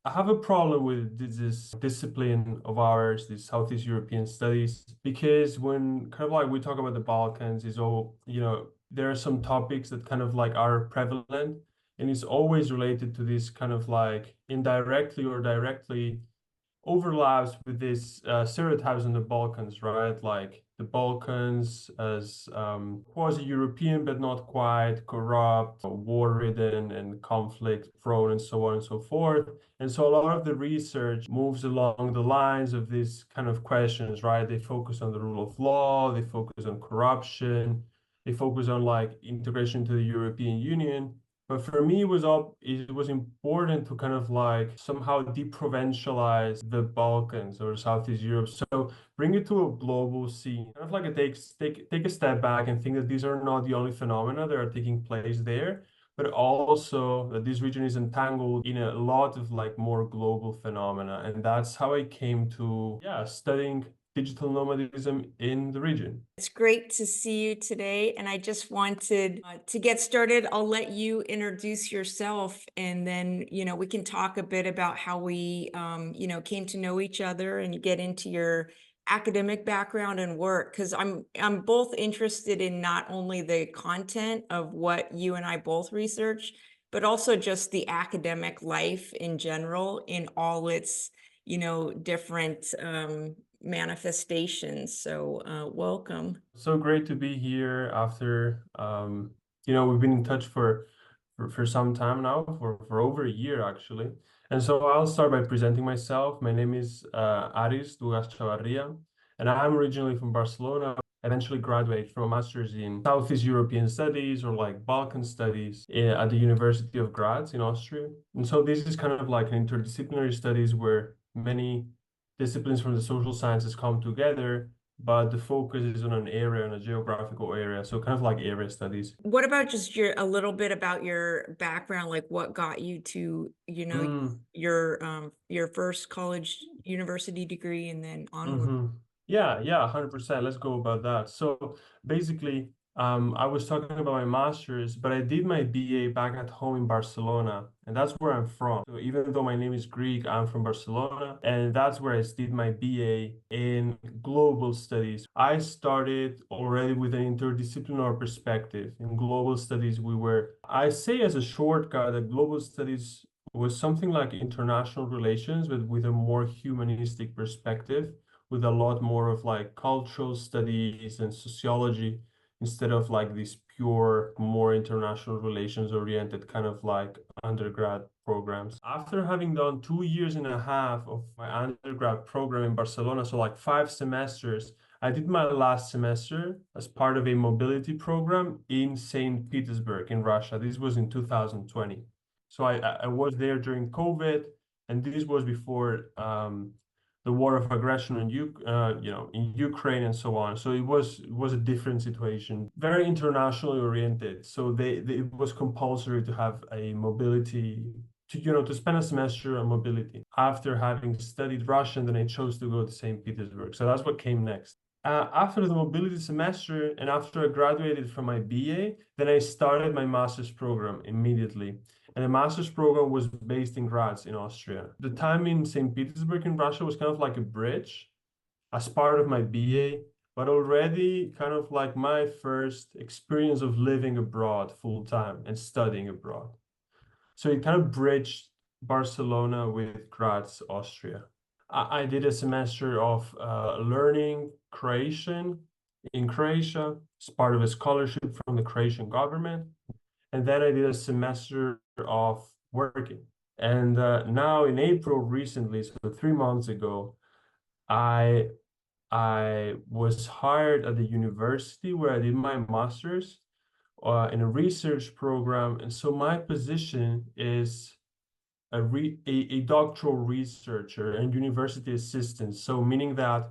I have a problem with this discipline of ours, this Southeast European studies, because when kind of like we talk about the Balkans, is all, there are some topics that kind of like are prevalent, and it's always related to this kind of like indirectly or directly overlaps with this stereotypes in the Balkans, right? Like the Balkans as quasi-European, but not quite, corrupt, war-ridden, and conflict-prone, and so on and so forth. And so a lot of the research moves along the lines of these kind of questions, right? They focus on the rule of law, they focus on corruption, they focus on like integration to the European Union. But for me, it was important to kind of like somehow de-provincialize the Balkans or Southeast Europe. So bring it to a global scene. Kind of like take a step back and think that these are not the only phenomena that are taking place there, but also that this region is entangled in a lot of like more global phenomena. And that's how I came to, yeah, studying digital nomadism in the region. It's great to see you today. And I just wanted to get started. I'll let you introduce yourself and then, we can talk a bit about how we, came to know each other and get into your academic background and work. Because I'm both interested in not only the content of what you and I both research, but also just the academic life in general in all its, different manifestations. So welcome. So great to be here after, we've been in touch for some time now, for over a year actually. And so I'll start by presenting myself. My name is Aris Dougas Chavarria, and I'm originally from Barcelona. Eventually graduated from a master's in Southeast European Studies or like Balkan Studies at the University of Graz in Austria. And so this is kind of like an interdisciplinary studies where many disciplines from the social sciences come together, but the focus is on an area, on a geographical area. So kind of like area studies. What about just a little bit about your background, like what got you to, Mm. your first college university degree and then onward? Mm-hmm. Yeah, 100%. Let's go about that. So basically, I was talking about my master's, but I did my BA back at home in Barcelona, and that's where I'm from. So even though my name is Greek, I'm from Barcelona, and that's where I did my BA in global studies. I started already with an interdisciplinary perspective. In global studies, I say as a shortcut that global studies was something like international relations, but with a more humanistic perspective, with a lot more of like cultural studies and sociology instead of like these pure, more international relations oriented kind of like undergrad programs. After having done 2 years and a half of my undergrad program in Barcelona, so like 5 semesters, I did my last semester as part of a mobility program in St. Petersburg in Russia. This was in 2020. So I was there during COVID, and this was before the war of aggression in Ukraine and so on. So it was a different situation, very internationally oriented. So it was compulsory to have a mobility to spend a semester on mobility. After having studied Russian, then I chose to go to St. Petersburg. So that's what came next. After the mobility semester and after I graduated from my BA, then I started my master's program immediately. And the master's program was based in Graz in Austria. The time in St. Petersburg in Russia was kind of like a bridge as part of my BA, but already kind of like my first experience of living abroad full time and studying abroad. So it kind of bridged Barcelona with Graz, Austria. I did a semester of learning Croatian in Croatia as part of a scholarship from the Croatian government. And then I did a semester of working. And now in April recently, so 3 months ago, I I was hired at the university where I did my master's in a research program. And so my position is a doctoral researcher and university assistant. So meaning that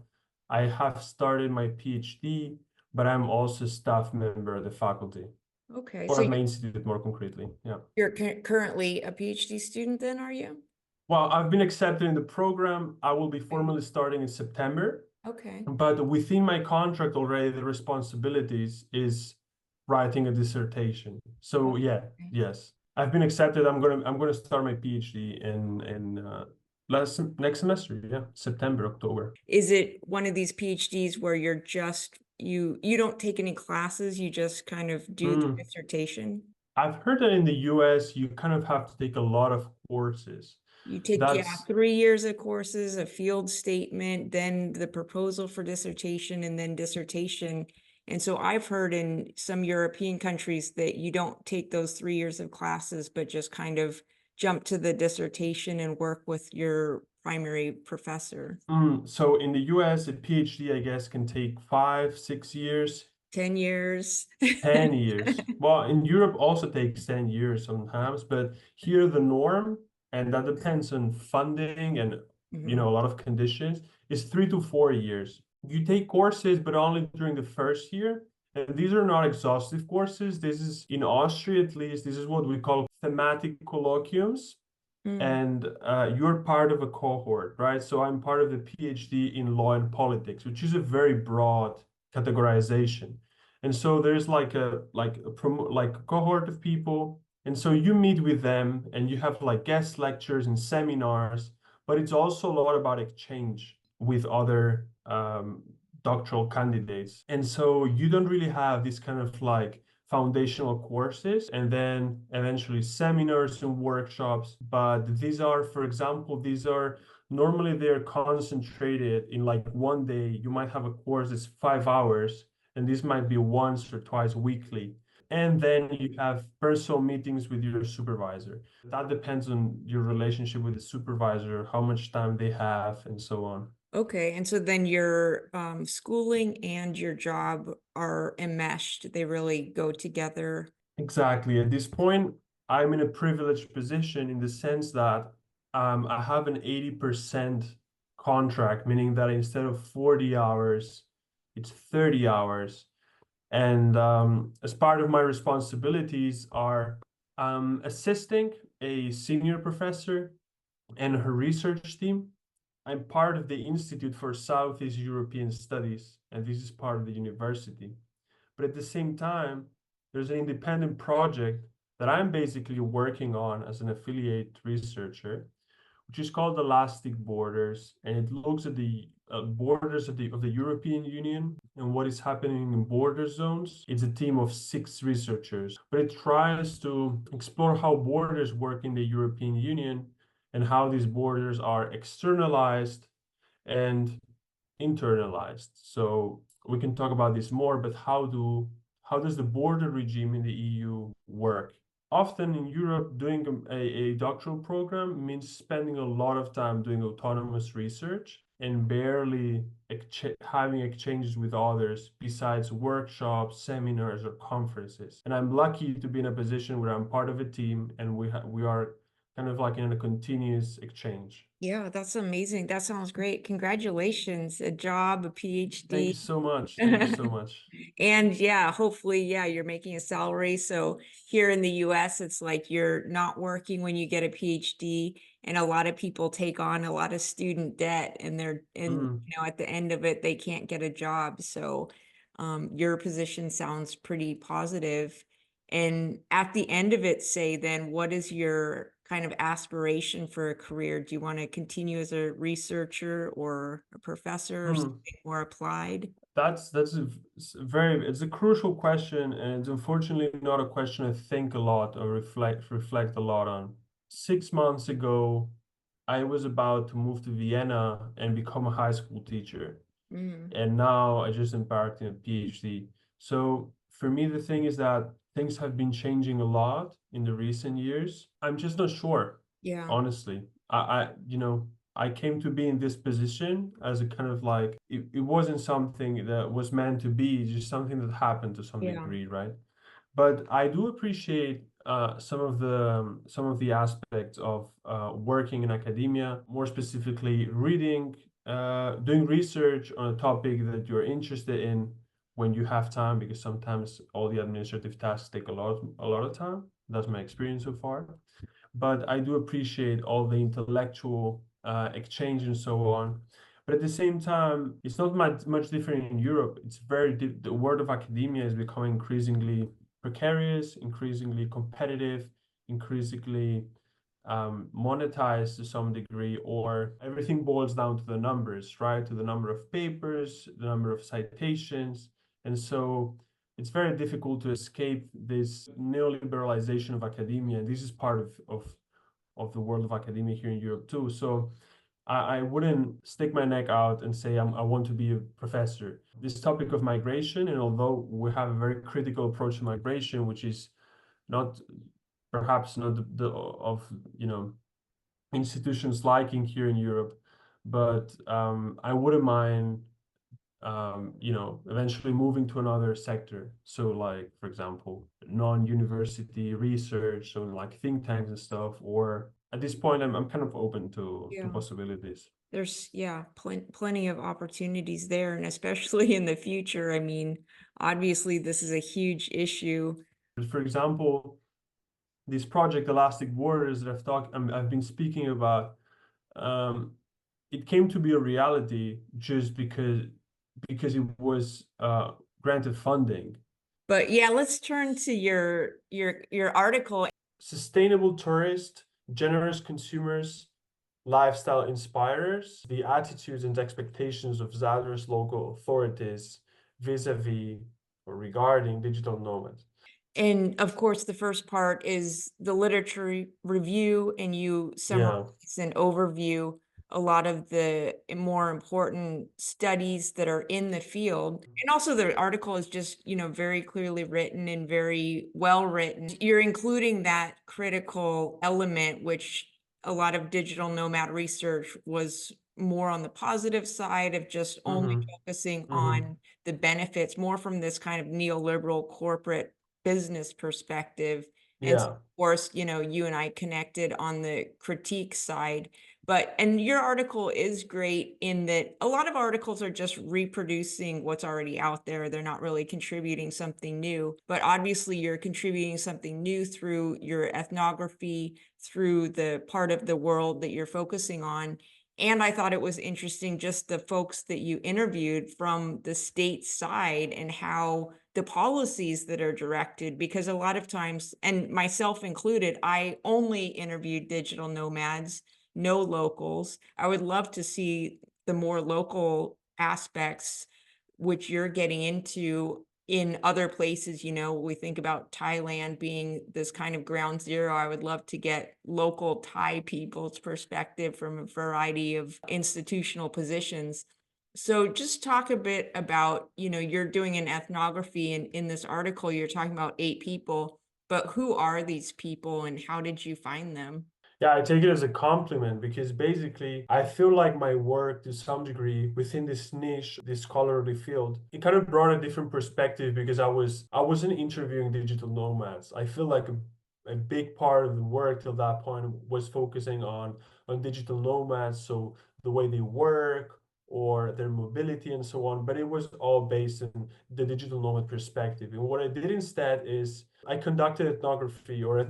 I have started my PhD, but I'm also a staff member of the faculty, Okay, or so at my institute more concretely. Yeah. you're currently a PhD student then, are you? Well, I've been accepted in the program. I will be Okay. formally starting in September, Okay. but within my contract already, the responsibilities is writing a dissertation. So yeah, Okay. yes. I've been accepted. I'm gonna start my PhD in next semester. Yeah, September, October. Is it one of these PhDs where you're just you don't take any classes, you just kind of do the Mm. dissertation? I've heard that in the US you kind of have to take a lot of courses. You take, yeah, That's 3 years of courses, a field statement, then the proposal for dissertation, and then dissertation. And so I've heard in some European countries that you don't take those 3 years of classes, but just kind of jump to the dissertation and work with your primary professor. so in the US a PhD I guess can take 5, 6 years. 10 years. 10 years. Well, in Europe also takes 10 years sometimes, but here the norm, and that depends on funding and Mhm. a lot of conditions, is 3 to 4 years. You take courses, but only during the first year. And these are not exhaustive courses. This is in Austria, at least, this is what we call thematic colloquiums. Mm. And you're part of a cohort, right? So I'm part of the PhD in law and politics, which is a very broad categorization. And so there's like a cohort of people, and so you meet with them, and you have like guest lectures and seminars, but it's also a lot about exchange with other doctoral candidates. And so you don't really have this kind of like foundational courses and then eventually seminars and workshops. But these are, for example, these are normally they're concentrated in like one day. You might have a course that's 5 hours, and this might be once or twice weekly. And then you have personal meetings with your supervisor. That depends on your relationship with the supervisor, how much time they have, and so on. Okay, and so then your schooling and your job are enmeshed. They really go together. Exactly. At this point, I'm in a privileged position in the sense that I have an 80% contract, meaning that instead of 40 hours, it's 30 hours. And as part of my responsibilities are assisting a senior professor and her research team. I'm part of the Institute for Southeast European Studies, and this is part of the university. But at the same time, there's an independent project that I'm basically working on as an affiliate researcher, which is called Elastic Borders, and it looks at the borders of the European Union and what is happening in border zones. It's a team of 6 researchers, but it tries to explore how borders work in the European Union and how these borders are externalized and internalized. So we can talk about this more, but how does the border regime in the EU work? Often in Europe, doing a doctoral program means spending a lot of time doing autonomous research and barely having exchanges with others besides workshops, seminars, or conferences. And I'm lucky to be in a position where I'm part of a team and we are kind of like in a continuous exchange. Yeah, that's amazing. That sounds great. Congratulations. A job, a Thank you PhD. so much. Thank you so much. And yeah, hopefully, yeah, you're making a salary. So here in the US, it's like you're not working when you get a PhD. And a lot of people take on a lot of student debt and Mm. at the end of it, they can't get a job. So your position sounds pretty positive. And at the end of it, say then, what is your kind of aspiration for a career? Do you want to continue as a researcher or a professor or Mm. something more applied? That's it's a crucial question, and it's unfortunately not a question I think a lot or reflect a lot on. 6 months ago, I was about to move to Vienna and become a high school teacher, Mm, and now I just embarked in a PhD. So for me, the thing is that things have been changing a lot in the recent years. I'm just not sure, yeah, honestly. I came to be in this position as a kind of like it wasn't something that was meant to be, just something that happened to some yeah. degree, right? But I do appreciate some of the aspects of working in academia, more specifically reading, doing research on a topic that you're interested in when you have time, because sometimes all the administrative tasks take a lot of time. That's my experience so far. But I do appreciate all the intellectual exchange and so on. But at the same time, it's not much different in Europe. It's the world of academia is becoming increasingly precarious, increasingly competitive, increasingly monetized to some degree, or everything boils down to the numbers, right? To the number of papers, the number of citations. And so it's very difficult to escape this neoliberalization of academia. And this is part of the world of academia here in Europe too. So I wouldn't stick my neck out and say I want to be a professor. This topic of migration, and although we have a very critical approach to migration, which is not perhaps not the of institutions liking here in Europe, but I wouldn't mind eventually moving to another sector. So like, for example, non-university research, so like think tanks and stuff, or at this point, I'm kind of open to Yeah. possibilities. There's, yeah, plenty of opportunities there, and especially in the future. I mean, obviously, this is a huge issue. For example, this project Elastic Borders that I've been speaking about, it came to be a reality just because it was granted funding. But yeah, let's turn to your article. Sustainable tourists, generous consumers, lifestyle inspirers, the attitudes and expectations of Zadar's local authorities vis-a-vis or regarding digital nomads. And of course, the first part is the literature review, and you summarize and overview a lot of the more important studies that are in the field. And also the article is just, very clearly written and very well written. You're including that critical element, which a lot of digital nomad research was more on the positive side of just only focusing on the benefits, more from this kind of neoliberal corporate business perspective. And so, of course, you and I connected on the critique side. And your article is great in that a lot of articles are just reproducing what's already out there. They're not really contributing something new, but obviously you're contributing something new through your ethnography, through the part of the world that you're focusing on. And I thought it was interesting just the folks that you interviewed from the state side and how the policies that are directed, because a lot of times, and myself included, I only interviewed digital nomads, no locals. I would love to see the more local aspects, which you're getting into in other places. We think about Thailand being this kind of ground zero. I would love to get local Thai people's perspective from a variety of institutional positions. So just talk a bit about, you're doing an ethnography, and in this article, you're talking about 8 people, but who are these people and how did you find them? Yeah, I take it as a compliment because basically I feel like my work to some degree within this niche, this scholarly field, it kind of brought a different perspective because I wasn't interviewing digital nomads. I feel like a big part of the work till that point was focusing on digital nomads, so the way they work or their mobility and so on, but it was all based on the digital nomad perspective. And what I did instead is I conducted ethnography or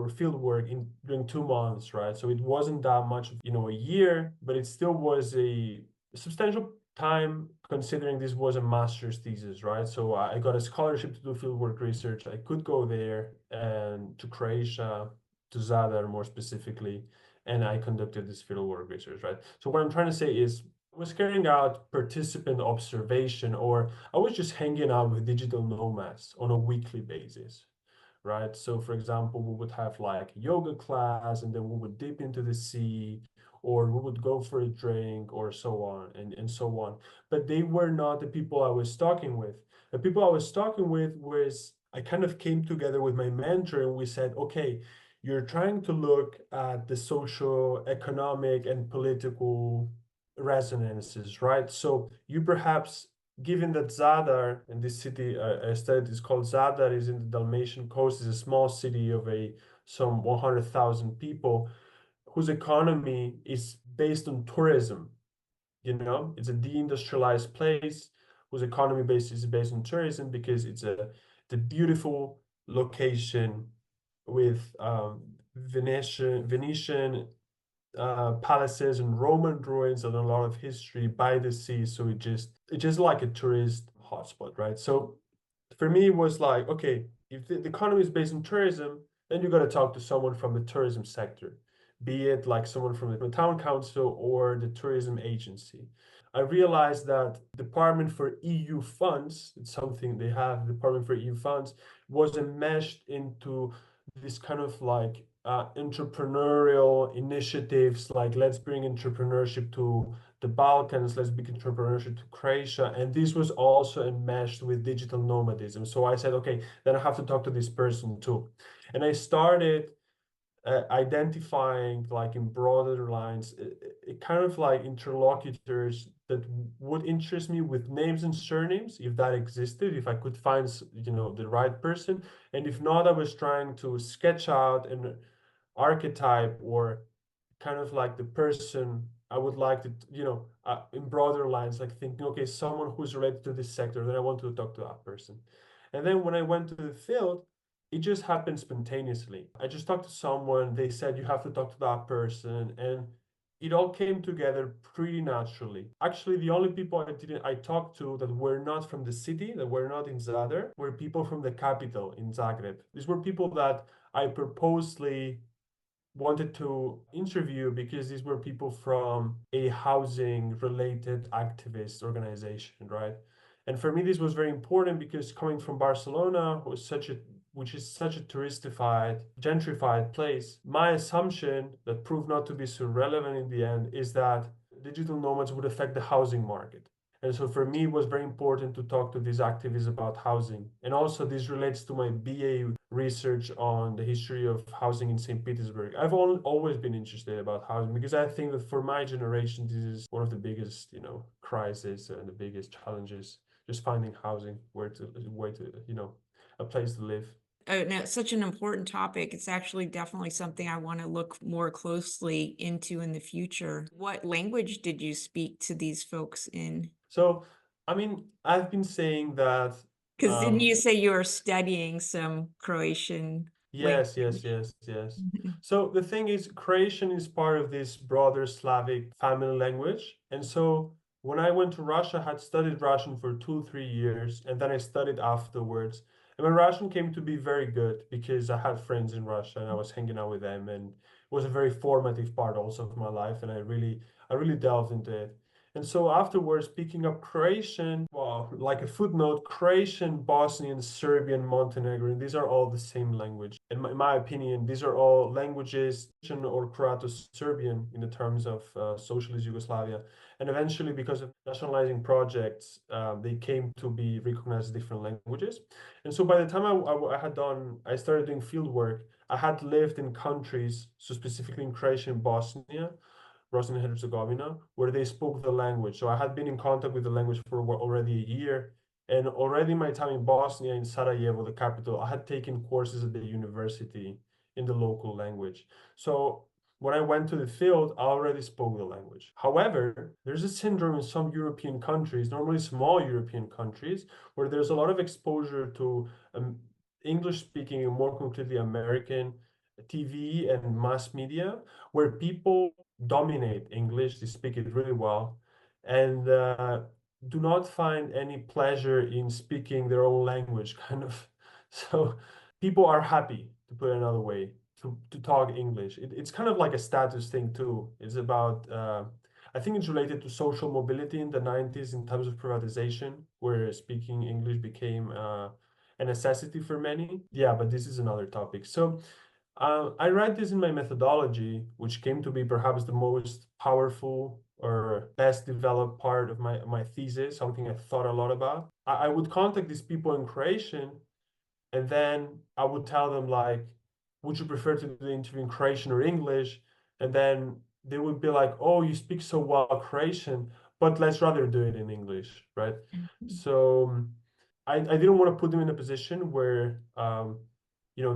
field work during 2 months, right? So it wasn't that much, a year, but it still was a substantial time considering this was a master's thesis, right? So I got a scholarship to do fieldwork research. I could go there and to Croatia, to Zadar more specifically, and I conducted this fieldwork research, right? So what I'm trying to say is I was carrying out participant observation, or I was just hanging out with digital nomads on a weekly basis, right? So for example, we would have like yoga class and then we would dip into the sea, or we would go for a drink or so on and so on. But they were not the people I was talking with. The people I was talking with was, I kind of came together with my mentor and we said, okay, you're trying to look at the social, economic, and political resonances, right? So you perhaps, given that Zadar and this city I studied is called Zadar, is in the Dalmatian coast, is a small city of some 100,000 people, whose economy is based on tourism. It's a deindustrialized place whose economy is based on tourism because it's a beautiful location with Venetian palaces and Roman ruins and a lot of history by the sea. So it's just like a tourist hotspot, right? So for me, it was like, okay, if the economy is based on tourism, and you got to talk to someone from the tourism sector, be it like someone from the town council or the tourism agency. I realized that Department for EU funds, it's something they have, Department for EU funds, was enmeshed into this kind of like entrepreneurial initiatives, like let's bring entrepreneurship to the Balkans, let's bring entrepreneurship to Croatia. And this was also enmeshed with digital nomadism. So I said, okay, then I have to talk to this person too. And I started identifying, like in broader lines, kind of like interlocutors that would interest me with names and surnames, if that existed, if I could find, the right person. And if not, I was trying to sketch out an archetype or kind of like the person I would like to, in broader lines, like thinking, okay, someone who's related to this sector, then I want to talk to that person. And then when I went to the field, it just happened spontaneously. I just talked to someone, they said, you have to talk to that person. And it all came together pretty naturally. Actually, the only people I talked to that were not from the city, that were not in Zadar, were people from the capital in Zagreb. These were people that I purposely wanted to interview because these were people from a housing related activist organization, right? And for me, this was very important because coming from Barcelona which is such a touristified, gentrified place, my assumption that proved not to be so relevant in the end is that digital nomads would affect the housing market. And so for me, it was very important to talk to these activists about housing. And also this relates to my BA research on the history of housing in St. Petersburg. I've always been interested about housing because I think that for my generation, this is one of the biggest, crises and the biggest challenges, just finding housing, a place to live. Oh, no, it's such an important topic. It's actually definitely something I want to look more closely into in the future. What language did you speak to these folks in? So, I mean, I've been saying that, Because didn't you say you were studying some Croatian yes, yes, language? yes, yes. Mhm. So the thing is, Croatian is part of this broader Slavic family language. And so when I went to Russia, I had studied Russian for 2, 3 years, and then I studied afterwards. And my Russian came to be very good because I had friends in Russia and I was hanging out with them, and it was a very formative part also of my life, and I really delved into it. And so afterwards, picking up Croatian, well, like a footnote, Croatian, Bosnian, Serbian, Montenegrin, these are all the same language. In my opinion, these are all languages, or Croato-Serbian in the terms of socialist Yugoslavia. And eventually, because of nationalizing projects, they came to be recognized as different languages. And so by the time I started doing field work, I had lived in countries, so specifically in Croatia and Bosnia and Herzegovina, where they spoke the language. So I had been in contact with the language for already a year. And already my time in Bosnia, in Sarajevo, the capital, I had taken courses at the university in the local language. So when I went to the field, I already spoke the language. However, there's a syndrome in some European countries, normally small European countries, where there's a lot of exposure to English speaking and more concretely American TV and mass media, where people dominate English, they speak it really well, and do not find any pleasure in speaking their own language, kind of. So people are happy, to put it another way, to talk English. It's kind of like a status thing too. It's about, I think it's related to social mobility in the 90s in terms of privatization, where speaking English became a necessity for many. Yeah, but this is another topic. So I write this in my methodology, which came to be perhaps the most powerful or best developed part of my thesis, something I thought a lot about. I would contact these people in Croatian, and then I would tell them, like, would you prefer to do the interview in Croatian or English? And then they would be like, oh, you speak so well Croatian, but let's rather do it in English, right? So I didn't want to put them in a position where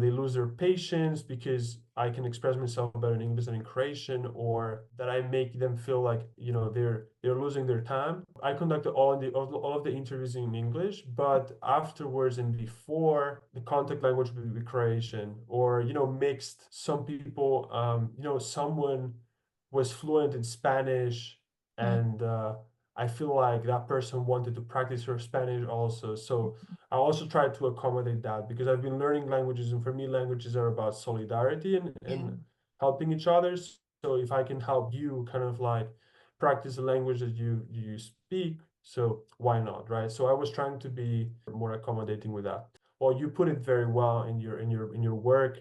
they lose their patience because I can express myself better in English than in Croatian, or that I make them feel like they're losing their time. I conducted all of the interviews in English, but afterwards and before, the contact language would be Croatian, or mixed. Some people, someone was fluent in Spanish, and I feel like that person wanted to practice her Spanish also. So I also try to accommodate that because I've been learning languages, and for me, languages are about solidarity Yeah. and helping each other. So if I can help you kind of like practice the language that you speak, so why not, right? So I was trying to be more accommodating with that. Well, you put it very well in your work.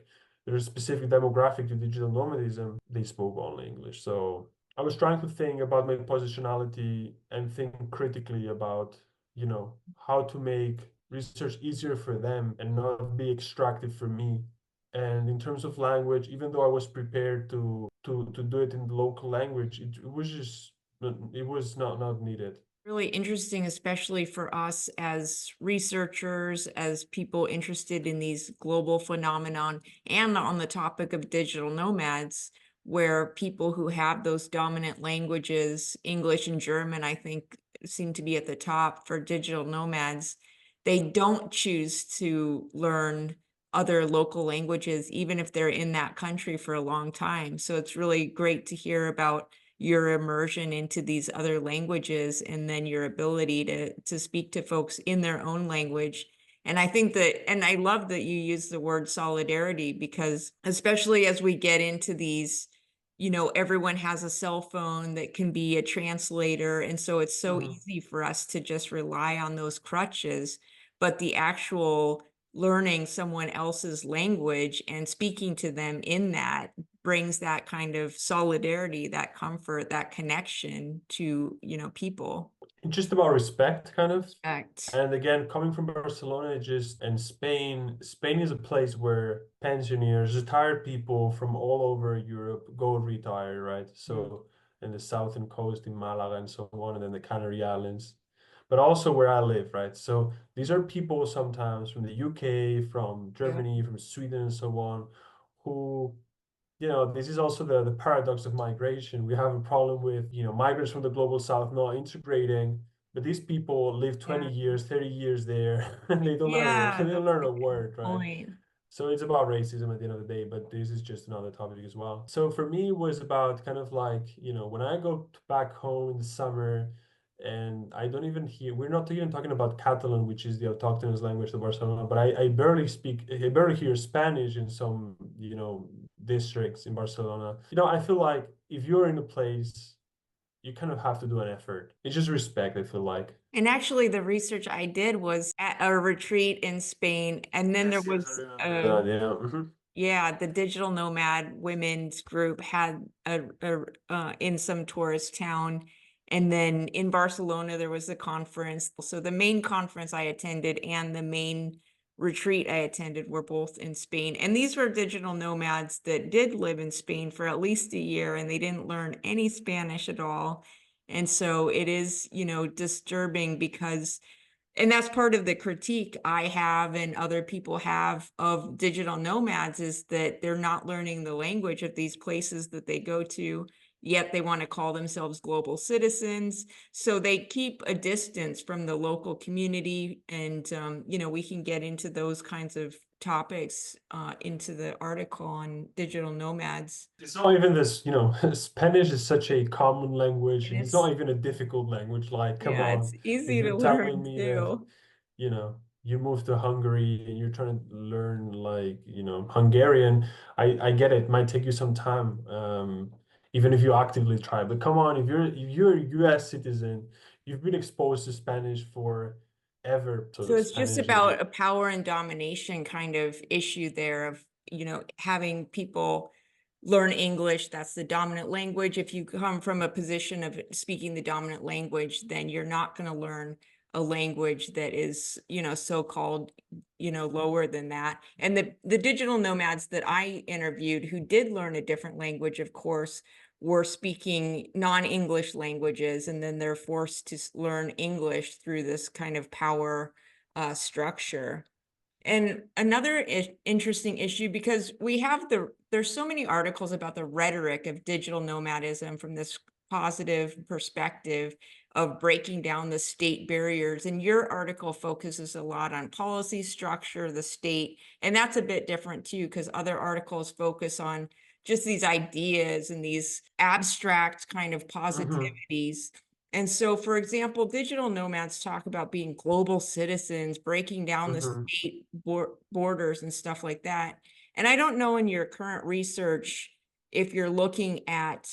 There's a specific demographic to digital nomadism. They spoke only English. So I was trying to think about my positionality and think critically about, how to make research easier for them and not be extractive for me. And in terms of language, even though I was prepared to do it in the local language, it was just it was not needed. Really interesting, especially for us as researchers, as people interested in these global phenomenon, and on the topic of digital nomads, where people who have those dominant languages, English and German, I think seem to be at the top for digital nomads. They don't choose to learn other local languages, even if they're in that country for a long time. So it's really great to hear about your immersion into these other languages and then your ability to speak to folks in their own language. And I think that, and I love that you use the word solidarity, because especially as we get into these, everyone has a cell phone that can be a translator. And so it's so easy for us to just rely on those crutches, but the actual learning someone else's language and speaking to them in that brings that kind of solidarity, that comfort, that connection to, people. It's just about respect, kind of. Respect. And again, coming from Barcelona, and Spain is a place where pensioners, retired people from all over Europe go retire, right? So in the southern coast in Malaga and so on, and then the Canary Islands, but also where I live, right? So these are people sometimes from the UK, from Yeah. Germany, from Sweden, and so on, who this is also the paradox of migration. We have a problem with, migrants from the global south not integrating, but these people live 20 Yeah. years, 30 years there, and they don't learn Yeah, they don't that's learn a a good word, right? point. So it's about racism at the end of the day, but this is just another topic as well. So for me, it was about kind of like, when I go back home in the summer and I don't even hear, we're not even talking about Catalan, which is the autochthonous language of Barcelona, but I barely hear Spanish in some, districts in Barcelona. I feel like if you're in a place, you kind of have to do an effort. It's just respect, I feel like. And actually, the research I did was at a retreat in Spain, and then there Yes, yes, I was remember that. Yeah. yeah, the digital nomad women's group had in some tourist town. And then in Barcelona, there was a conference. So the main conference I attended and the main retreat I attended were both in Spain. And these were digital nomads that did live in Spain for at least a year, and they didn't learn any Spanish at all. And so it is, disturbing because, and that's part of the critique I have and other people have of digital nomads, is that they're not learning the language of these places that they go to, yet they want to call themselves global citizens. So they keep a distance from the local community. And, we can get into those kinds of topics into the article on digital nomads. It's not even this, Spanish is such a common language And and it's it's, not even a difficult language. Like, come yeah, it's on, if easy to you're telling learn me that, too. you moved to Hungary and you're trying to learn like, Hungarian, I get it. It might take you some time, even if you actively try. But come on, if you're a US citizen, you've been exposed to Spanish for ever. So So it's just Spanish is about a power and domination kind of issue there of, having people learn English. That's the dominant language. If you come from a position of speaking the dominant language, then you're not going to learn a language that is, so-called, lower than that. And the digital nomads that I interviewed who did learn a different language, of course, were speaking non-English languages, and then they're forced to learn English through this kind of power structure. And another interesting issue, because there's so many articles about the rhetoric of digital nomadism from this positive perspective of breaking down the state barriers. And your article focuses a lot on policy structure, the state, and that's a bit different too, because other articles focus on just these ideas and these abstract kind of it. positivities. And so, for example, digital nomads talk about being global citizens, breaking down the Mm-hmm. state borders and stuff like that. And I don't know in your current research if you're looking at,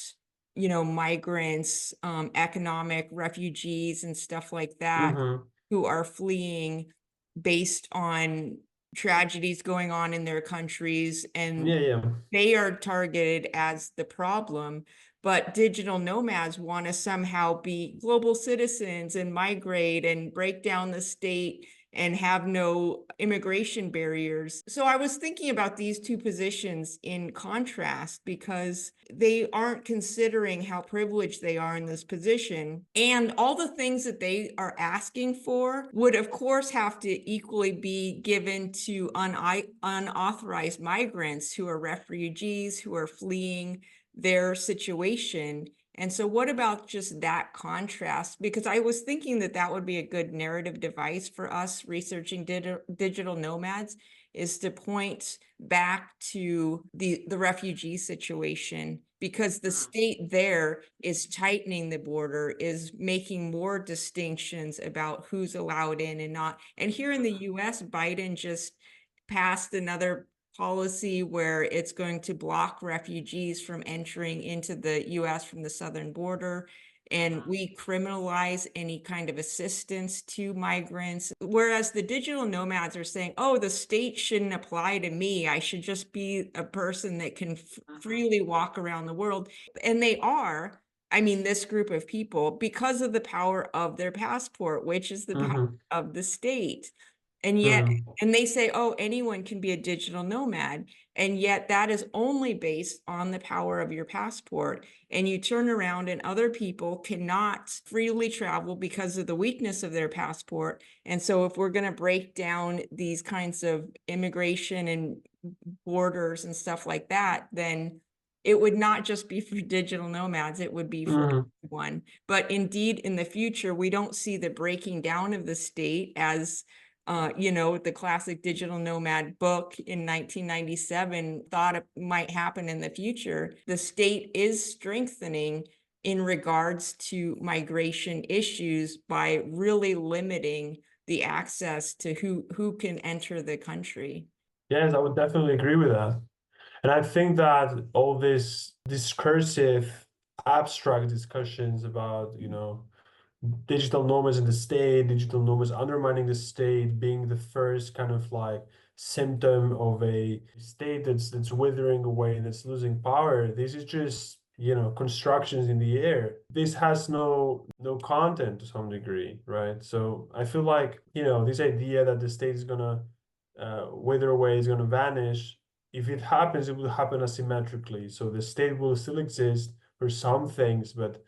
migrants, economic refugees and stuff like that Mm-hmm. who are fleeing based on tragedies going on in their countries, and Yeah, yeah. they are targeted as the problem. But digital nomads want to somehow be global citizens and migrate and break down the state and have no immigration barriers. So I was thinking about these two positions in contrast because they aren't considering how privileged they are in this position. And all the things that they are asking for would, of course, have to equally be given to unauthorized migrants who are refugees, who are fleeing their situation. And so what about just that contrast? Because I was thinking that that would be a good narrative device for us researching digital nomads, is to point back to the refugee situation, because the state there is tightening the border, is making more distinctions about who's allowed in and not. And here in the US, Biden just passed another policy where it's going to block refugees from entering into the US from the southern border. And we criminalize any kind of assistance to migrants. Whereas the digital nomads are saying, oh, the state shouldn't apply to me. I should just be a person that can freely walk around the world. And they are. I mean, this group of people, because of the power of their passport, which is the power Mm-hmm. of the state. And yet, Mm-hmm. and they say, oh, anyone can be a digital nomad. And yet that is only based on the power of your passport. And you turn around and other people cannot freely travel because of the weakness of their passport. And so if we're going to break down these kinds of immigration and borders and stuff like that, then it would not just be for digital nomads, it would be for Mm-hmm. everyone. But indeed, in the future, we don't see the breaking down of the state as the classic digital nomad book in 1997 thought it might happen in the future. The state is strengthening in regards to migration issues by really limiting the access to who can enter the country. Yes, I would definitely agree with that. And I think that all this discursive, abstract discussions about, digital nomads in the state, digital nomads undermining the state, being the first kind of like symptom of a state that's withering away, that's losing power. This is just, constructions in the air. This has no content to some degree, right? So I feel like, this idea that the state is gonna wither away, is gonna vanish. If it happens, it will happen asymmetrically. So the state will still exist for some things, but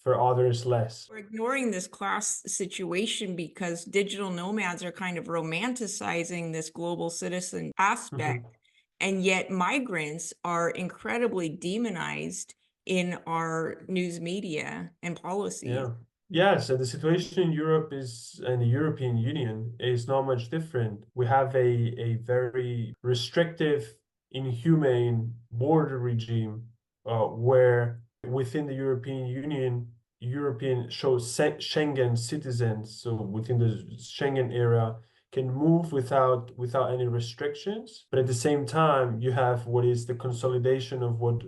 for others less. We're ignoring this class situation because digital nomads are kind of romanticizing this global citizen aspect. Mhm. And yet migrants are incredibly demonized in our news media and policies. Yeah. Yes, and the situation in Europe is, and the European Union is not much different. We have a very restrictive, inhumane border regime where within the European Union, Schengen citizens, so within the Schengen area, can move without any restrictions. But at the same time, you have what is the consolidation of what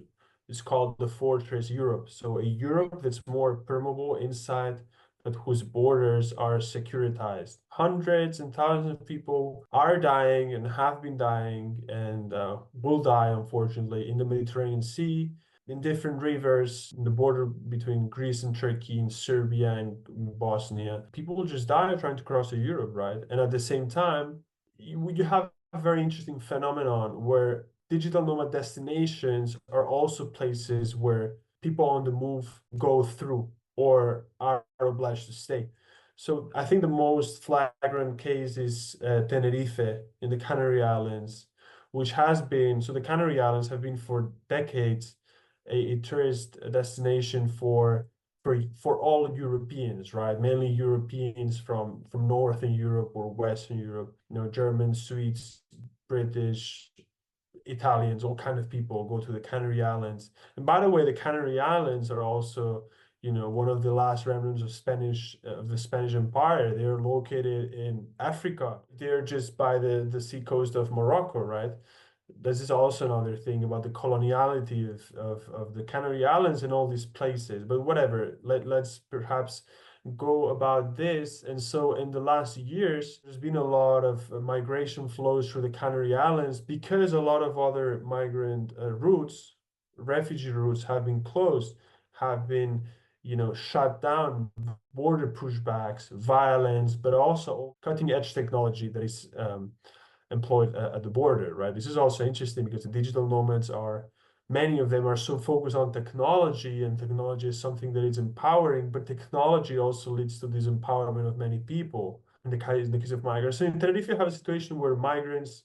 is called the Fortress Europe. So a Europe that's more permeable inside, but whose borders are securitized. Hundreds and thousands of people are dying and have been dying and will die, unfortunately, in the Mediterranean Sea, in different rivers, in the border between Greece and Turkey, in Serbia and Bosnia. People will just die trying to cross to Europe, right? And at the same time, you have a very interesting phenomenon where digital nomad destinations are also places where people on the move go through or are obliged to stay. So I think the most flagrant case is Tenerife in the Canary Islands, which has been, so the Canary Islands have been for decades a tourist destination for all Europeans, right? Mainly Europeans from Northern Europe or Western Europe, Germans, Swedes, British, Italians, all kind of people go to the Canary Islands. And by the way, the Canary Islands are also, one of the last remnants of the Spanish Empire. They're located in Africa. They're just by the sea coast of Morocco, right? This is also another thing about the coloniality of the Canary Islands and all these places. But whatever, let's perhaps go about this. And so in the last years, there's been a lot of migration flows through the Canary Islands because a lot of other migrant routes, refugee routes have been closed, have been, shut down, border pushbacks, violence, but also cutting edge technology that is employed at the border, right? This is also interesting because the digital nomads many of them are so focused on technology, and technology is something that is empowering, but technology also leads to this empowerment of many people. In the case of migrants. So in Tenerife, you have a situation where migrants,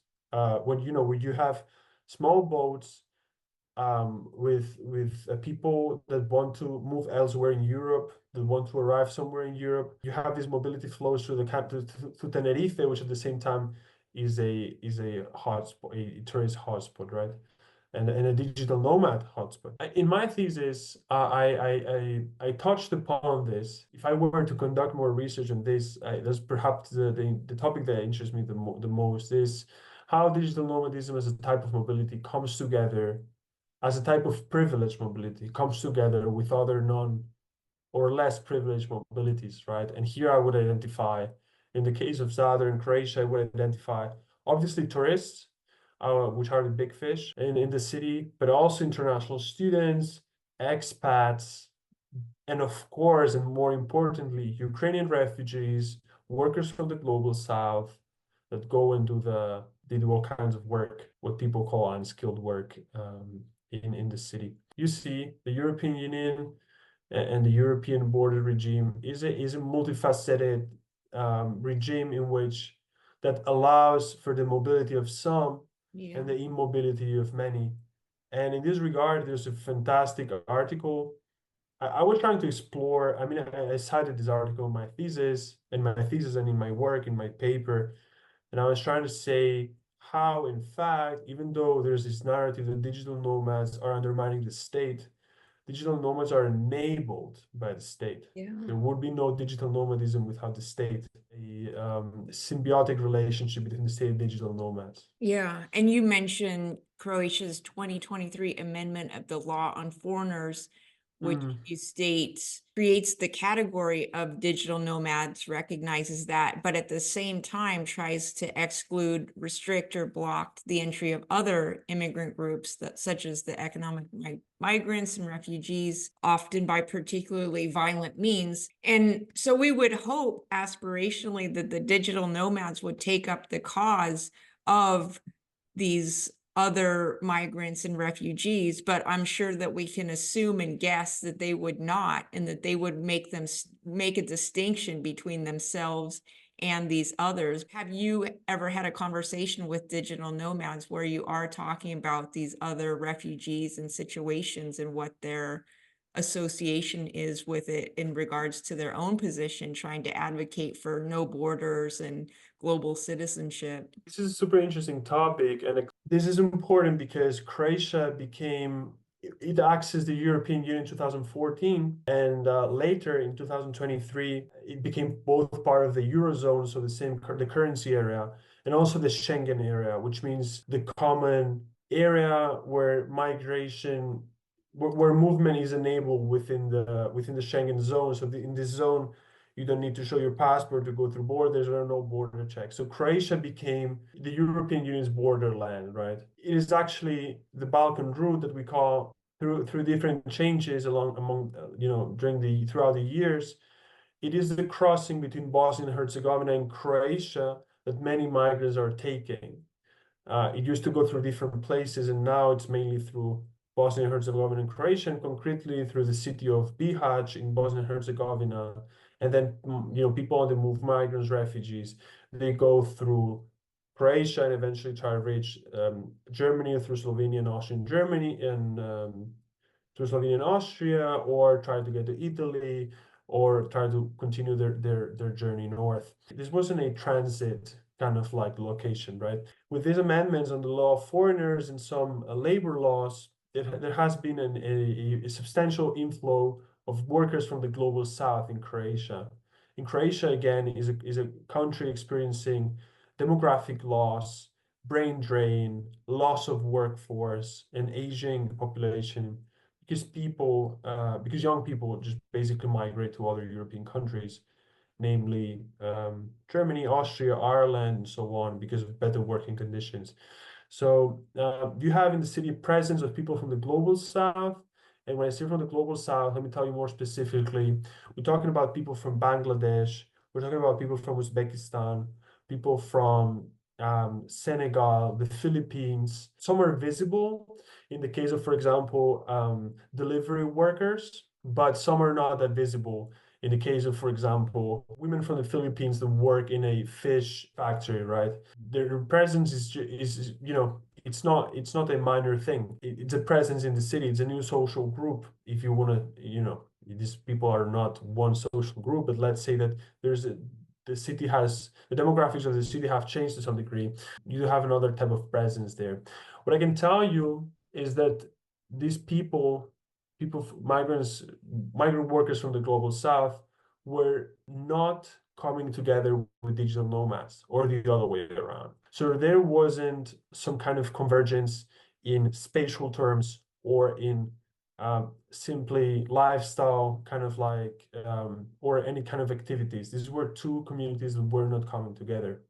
when you have small boats with people that want to move elsewhere in Europe, that want to arrive somewhere in Europe. You have this mobility flows through the to Tenerife, which at the same time is a hotspot, a tourist hotspot, right? And a digital nomad hotspot. In my thesis, I touched upon this. If I were to conduct more research on this, that's perhaps the topic that interests me the most is how digital nomadism as a type of mobility comes together, as a type of privileged mobility comes together with other non or less privileged mobilities, right? And here I would identify, in the case of Zadar and Croatia, I would identify obviously tourists, which are the big fish in the city, but also international students, expats, and of course, and more importantly, Ukrainian refugees, workers from the global south that go and they do all kinds of work, what people call unskilled work in the city. You see, the European Union and the European border regime is a multifaceted regime in which that allows for the mobility of some and the immobility of many. And in this regard, there's a fantastic article. I was trying to explore, I mean, I cited this article in my thesis, and in my work, in my paper, and I was trying to say how, in fact, even though there's this narrative that digital nomads are undermining the state, digital nomads are enabled by the state. Yeah. There would be no digital nomadism without the state, a symbiotic relationship between the state and digital nomads. Yeah, and you mentioned Croatia's 2023 amendment of the law on foreigners, which you state creates the category of digital nomads, recognizes that, but at the same time tries to exclude, restrict, or block the entry of other immigrant groups such as the economic migrants and refugees, often by particularly violent means. And so we would hope aspirationally that the digital nomads would take up the cause of these other migrants and refugees, but I'm sure that we can assume and guess that they would not, and that they would make a distinction between themselves and these others. Have you ever had a conversation with digital nomads where you are talking about these other refugees and situations and what their association is with it in regards to their own position, trying to advocate for no borders and global citizenship? This is a super interesting topic, and this is important because Croatia it accessed the European Union in 2014, and later in 2023, it became both part of the Eurozone, so the currency area, and also the Schengen area, which means the common area where where movement is enabled within the Schengen zone. So in this zone, you don't need to show your passport to go through borders. There are no border checks. So Croatia became the European Union's borderland, right? It is actually the Balkan route that we call through different changes throughout the years. It is the crossing between Bosnia and Herzegovina and Croatia that many migrants are taking. It used to go through different places, and now it's mainly through Bosnia and Herzegovina and Croatia, and concretely through the city of Bihać in Bosnia and Herzegovina. And then, people on the move, migrants, refugees, they go through Croatia and eventually try to reach Germany through Slovenia and Austria, and Germany, and through Slovenia and Austria, or try to get to Italy, or try to continue their journey north. This wasn't a transit kind of like location, right? With these amendments on the law of foreigners and some labor laws, there has been a substantial inflow of workers from the global south in Croatia. In Croatia, again, is a country experiencing demographic loss, brain drain, loss of workforce, and aging population because because young people just basically migrate to other European countries, namely Germany, Austria, Ireland, and so on, because of better working conditions. So you have in the city presence of people from the global south. And when I say from the global south, let me tell you more specifically. We're talking about people from Bangladesh. We're talking about people from Uzbekistan, people from Senegal, the Philippines. Some are visible in the case of, for example, delivery workers, but some are not that visible in the case of, for example, women from the Philippines that work in a fish factory, right? Their presence is it's not a minor thing. It's a presence in the city. It's a new social group. If you want to, these people are not one social group, but let's say that the city has the demographics of the city have changed to some degree. You have another type of presence there. What I can tell you is that these migrant workers from the global south were not coming together with digital nomads or the other way around. So there wasn't some kind of convergence in spatial terms or in simply lifestyle kind of like or any kind of activities. These were two communities that were not coming together.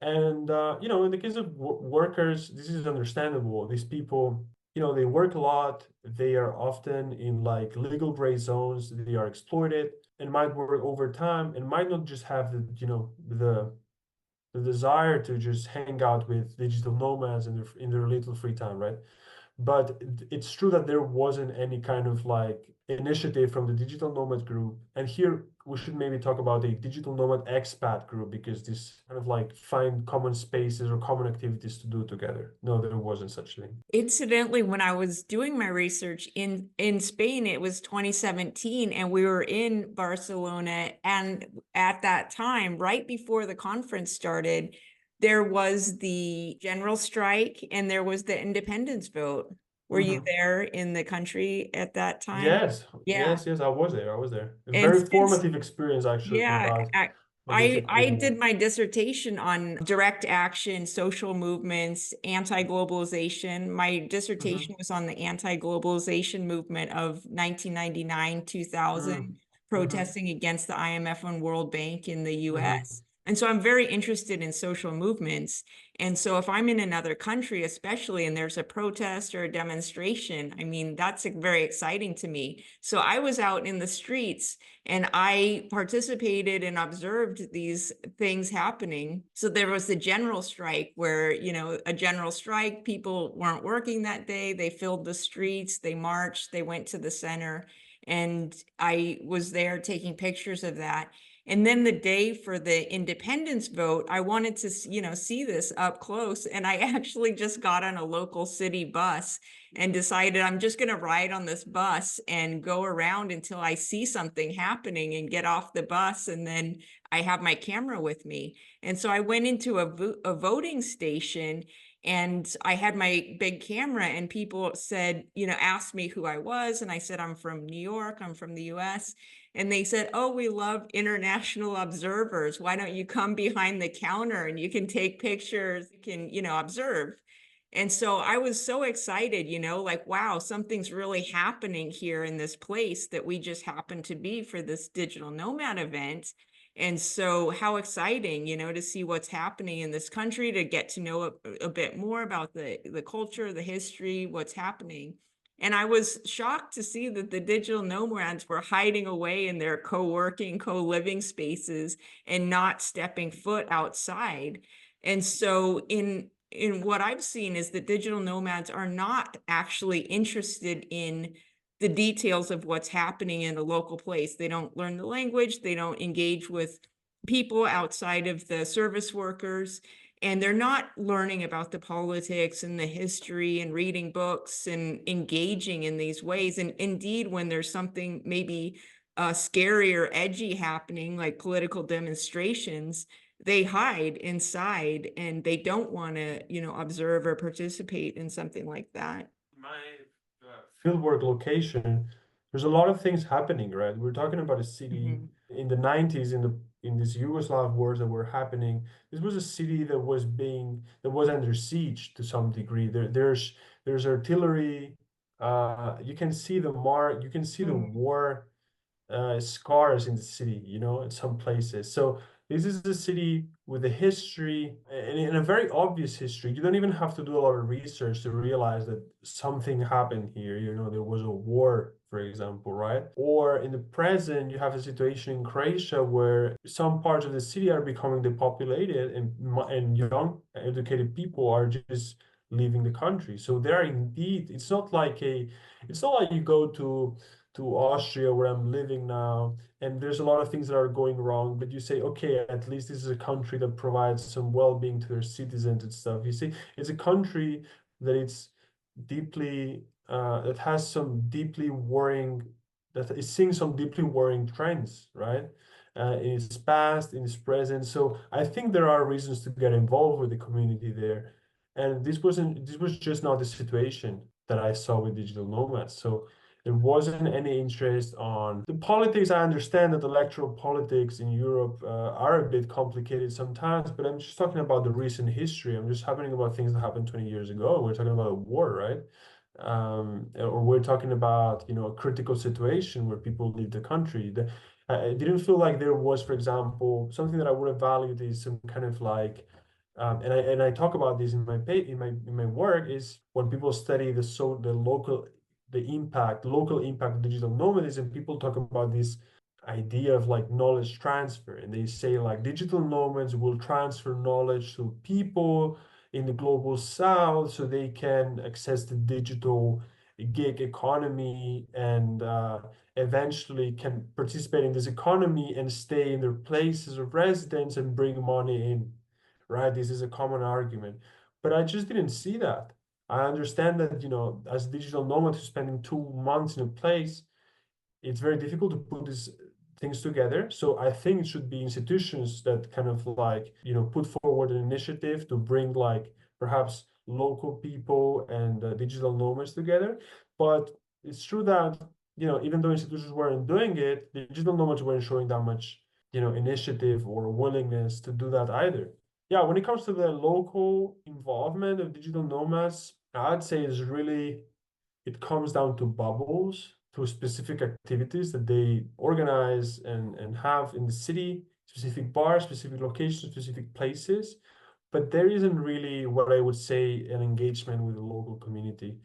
And in the case of workers, this is understandable. These people, they work a lot. They are often in like legal gray zones. They are exploited and might work overtime and might not just have the desire to just hang out with digital nomads in their little free time, right? But it's true that there wasn't any kind of like initiative from the digital nomad group. And here we should maybe talk about a digital nomad expat group because this kind of like find common spaces or common activities to do together. No, there wasn't such thing. Incidentally, when I was doing my research in Spain, it was 2017, and we were in Barcelona. And at that time, right before the conference started, there was the general strike and there was the independence vote. Were you there in the country at that time? Yes, Yeah. yes, I was there. I was there. A And very since formative experience actually yeah, about this I activity. did my dissertation on direct action, social movements, anti-globalization. My dissertation was on the anti-globalization movement of 1999, 2000, protesting against the IMF and World Bank in the US. And so I'm very interested in social movements. And so if I'm in another country, especially, and there's a protest or a demonstration, I mean, that's very exciting to me. So I was out in the streets and I participated and observed these things happening. So there was the general strike where, a general strike, people weren't working that day. They filled the streets, they marched, they went to the center. And I was there taking pictures of that. And then the day for the independence vote, I wanted to, see this up close. And I actually just got on a local city bus and decided I'm just going to ride on this bus and go around until I see something happening and get off the bus. And then I have my camera with me. And so I went into a voting station and I had my big camera and people said, asked me who I was. And I said, I'm from New York, I'm from the US. And they said, oh, we love international observers. Why don't you come behind the counter and you can take pictures, you can, observe. And so I was so excited, like, wow, something's really happening here in this place that we just happened to be for this digital nomad event. And so how exciting, to see what's happening in this country, to get to know a bit more about the culture, the history, what's happening. And I was shocked to see that the digital nomads were hiding away in their co-working, co-living spaces and not stepping foot outside. And so in what I've seen is that digital nomads are not actually interested in the details of what's happening in a local place. They don't learn the language, they don't engage with people outside of the service workers, and they're not learning about the politics and the history and reading books and engaging in these ways. And indeed, when there's something maybe scary or edgy happening, like political demonstrations, they hide inside and they don't want to, observe or participate in something like that. My fieldwork location, there's a lot of things happening, right? We're talking about a city Mhm. in the 90s, in these Yugoslav wars that were happening. This was a city that was under siege to some degree. There's artillery. You can see you can see the Mhm. war scars in the city, in some places. So this is a city with a history, and in a very obvious history. You don't even have to do a lot of research to realize that something happened here. There was a war, for example, right? Or in the present, you have a situation in Croatia where some parts of the city are becoming depopulated, and young, educated people are just leaving the country. So there are indeed, it's not like you go to Austria where I'm living now, and there's a lot of things that are going wrong, but you say, okay, at least this is a country that provides some well-being to their citizens and stuff. You see, it's a country that it's deeply that has some deeply worrying that is seeing some deeply worrying trends, right? In its past, in its present. So I think there are reasons to get involved with the community there. And this was just not the situation that I saw with digital nomads. So there wasn't any interest on the politics. I understand that electoral politics in Europe are a bit complicated sometimes, but I'm just talking about the recent history. I'm just happening about things that happened 20 years ago. We're talking about a war, right? Or we're talking about, a critical situation where people leave the country. I didn't feel like there was, for example, something that I would have valued is some kind of like and I talk about this in my work is when people study the local impact of digital nomadism. People talk about this idea of like knowledge transfer, and they say like digital nomads will transfer knowledge to people in the global south so they can access the digital gig economy and eventually can participate in this economy and stay in their places of residence and bring money in, right? This is a common argument, but I just didn't see that. I understand that, as a digital nomad who's spending 2 months in a place, it's very difficult to put these things together. So I think it should be institutions that kind of like, put forward an initiative to bring like perhaps local people and digital nomads together. But it's true that, even though institutions weren't doing it, the digital nomads weren't showing that much, initiative or willingness to do that either. Yeah, when it comes to the local involvement of digital nomads, I'd say it comes down to bubbles, to specific activities that they organize and have in the city, specific bars, specific locations, specific places. But there isn't really what I would say an engagement with the local community.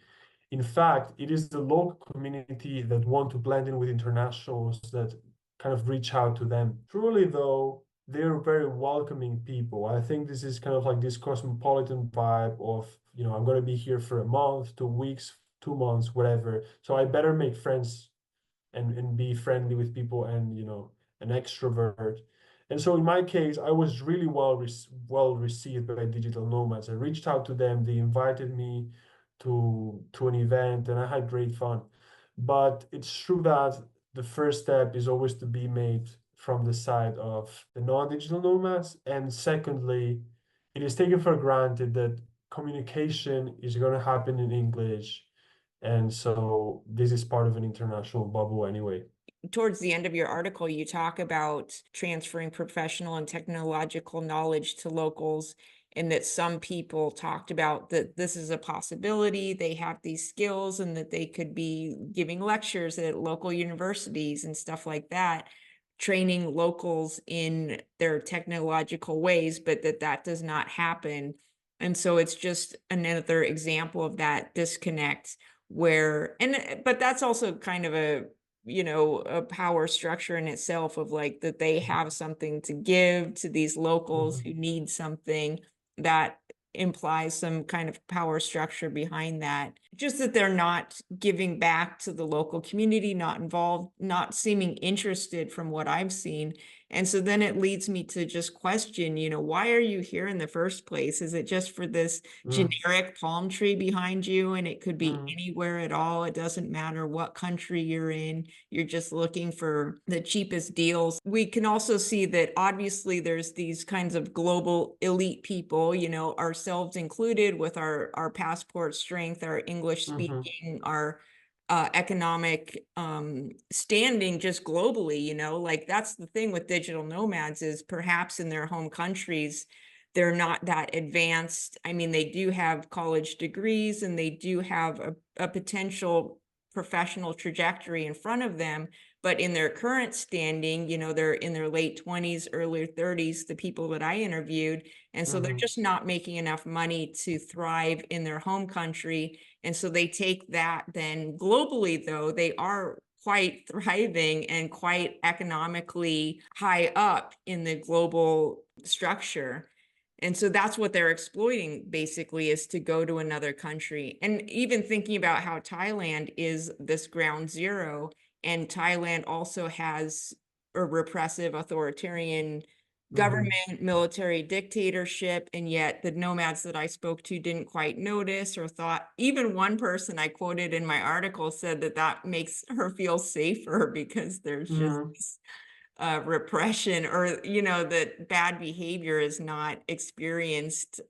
In fact, it is the local community that want to blend in with internationals that kind of reach out to them. Truly, though, they're very welcoming people. I think this is kind of like this cosmopolitan vibe of, I'm going to be here for a month, 2 weeks, 2 months, whatever. So I better make friends and be friendly with people and, an extrovert. And so in my case, I was really well received by digital nomads. I reached out to them. They invited me to an event, and I had great fun. But it's true that the first step is always to be made from the side of the non-digital nomads. And secondly, it is taken for granted that communication is going to happen in English. And so this is part of an international bubble anyway. Towards the end of your article, you talk about transferring professional and technological knowledge to locals, and that some people talked about that this is a possibility. They have these skills and that they could be giving lectures at local universities and stuff like that, training locals in their technological ways, but that does not happen. And so it's just another example of that disconnect where, but that's also kind of a power structure in itself of like that they have something to give to these locals Mhm. who need something that implies some kind of power structure behind that. Just that they're not giving back to the local community, not involved, not seeming interested from what I've seen. And so then it leads me to just question, why are you here in the first place? Is it just for this Mm, generic palm tree behind you and it could be mm, anywhere at all? It doesn't matter what country you're in. You're just looking for the cheapest deals. We can also see that obviously there's these kinds of global elite people, ourselves included with our passport strength, our English mhm, speaking, our economic standing just globally, like that's the thing with digital nomads is perhaps in their home countries, they're not that advanced. I mean, they do have college degrees and they do have a potential professional trajectory in front of them, but in their current standing, they're in their late 20s, early 30s, the people that I interviewed. And so they're just not making enough money to thrive in their home country. And so they take that then globally, though, they are quite thriving and quite economically high up in the global structure. And so that's what they're exploiting, basically, is to go to another country. And even thinking about how Thailand is this ground zero, and Thailand also has a repressive authoritarian government, military dictatorship, and yet the nomads that I spoke to didn't quite notice or thought. Even one person I quoted in my article said that makes her feel safer because there's just this repression, or that bad behavior is not experienced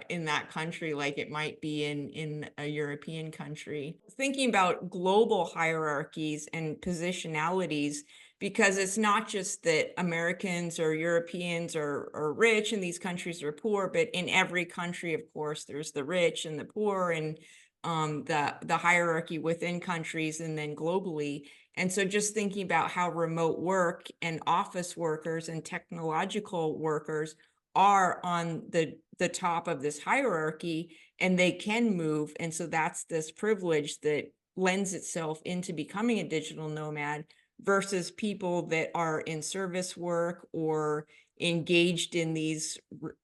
in that country like it might be in a European country. Thinking about global hierarchies and positionalities, because it's not just that Americans or Europeans are rich and these countries are poor, but in every country, of course, there's the rich and the poor, and the hierarchy within countries and then globally. And so just thinking about how remote work and office workers and technological workers are on the top of this hierarchy, and they can move. And so that's this privilege that lends itself into becoming a digital nomad versus people that are in service work or engaged in these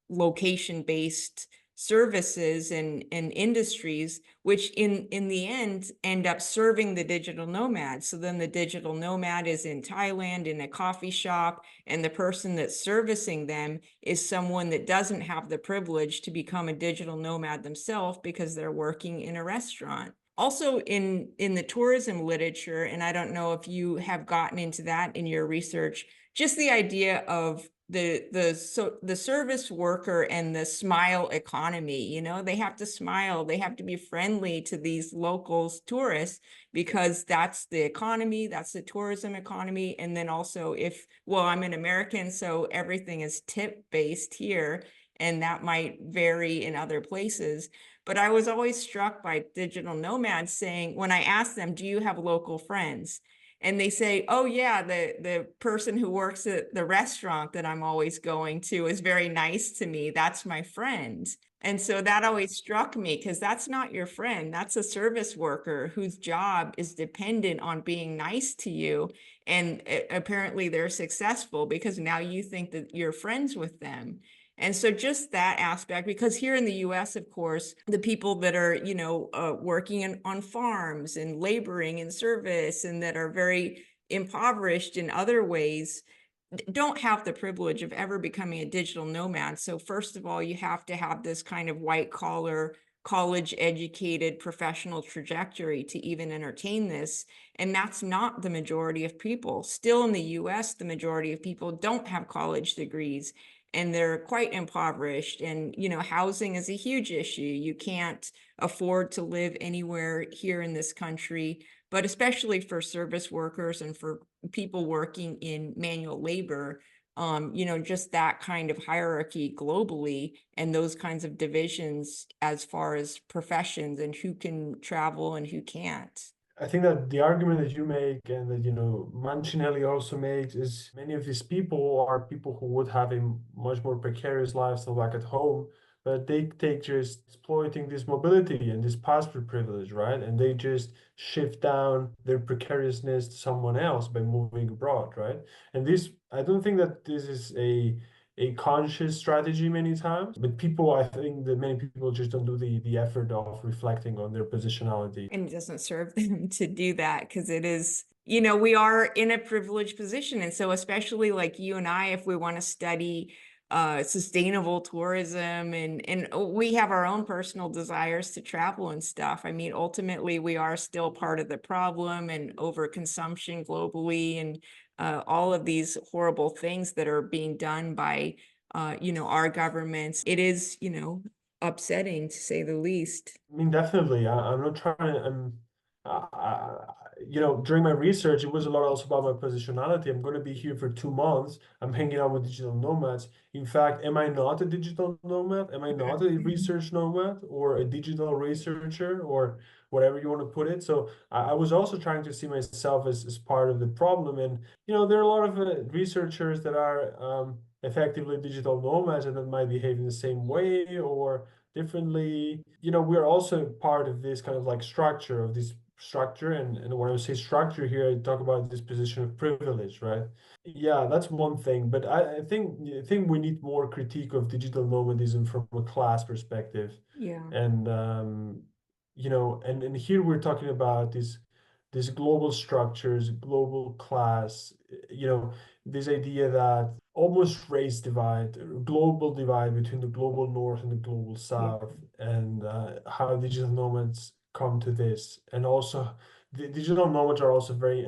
location-based services and industries, which in the end up serving the digital nomad. So then the digital nomad is in Thailand in a coffee shop, and the person that's servicing them is someone that doesn't have the privilege to become a digital nomad themselves because they're working in a restaurant. Also in the tourism literature, and I don't know if you have gotten into that in your research, just the idea of the service worker and the smile economy. They have to smile, they have to be friendly to these locals, tourists, because that's the economy, that's the tourism economy. And then also I'm an American, so everything is tip based here, and that might vary in other places. But I was always struck by digital nomads saying, when I asked them, do you have local friends? And they say, oh yeah, the person who works at the restaurant that I'm always going to is very nice to me. That's my friend. And so that always struck me, because that's not your friend. That's a service worker whose job is dependent on being nice to you. And apparently they're successful because now you think that you're friends with them. And so just that aspect, because here in the US, of course, the people that are, working on farms and laboring in service and that are very impoverished in other ways don't have the privilege of ever becoming a digital nomad. So first of all, you have to have this kind of white collar, college educated professional trajectory to even entertain this. And that's not the majority of people. Still in the US, the majority of people don't have college degrees, and they're quite impoverished. And, housing is a huge issue. You can't afford to live anywhere here in this country, but especially for service workers and for people working in manual labor, just that kind of hierarchy globally and those kinds of divisions as far as professions and who can travel and who can't. I think that the argument that you make and that, Mancinelli also makes is many of these people are people who would have a much more precarious lifestyle back at home, but they take just exploiting this mobility and this passport privilege, right? And they just shift down their precariousness to someone else by moving abroad, right? And this, I don't think that this is a conscious strategy many times, but I think that many people just don't do the effort of reflecting on their positionality. And it doesn't serve them to do that, because it is, we are in a privileged position. And so especially like you and I, if we want to study sustainable tourism, and we have our own personal desires to travel and stuff. I mean, ultimately, we are still part of the problem, and overconsumption globally, and all of these horrible things that are being done by, our governments. It is, upsetting to say the least. I mean, definitely. I'm not trying. during my research, it was a lot also about my positionality. I'm going to be here for 2 months. I'm hanging out with digital nomads. In fact, am I not a digital nomad? Am I not a research nomad or a digital researcher or whatever you want to put it? So I was also trying to see myself as part of the problem. And, there are a lot of researchers that are effectively digital nomads and that might behave in the same way or differently. We're also part of this kind of like structure of this structure. And when I say structure here, I talk about this position of privilege, right? Yeah, that's one thing. But I think we need more critique of digital nomadism from a class perspective. Yeah. And and here we're talking about these global structures, global class, this idea that almost race divide, global divide between the global north and the global Yeah. south, and how digital nomads come to this. And also, the digital nomads are also very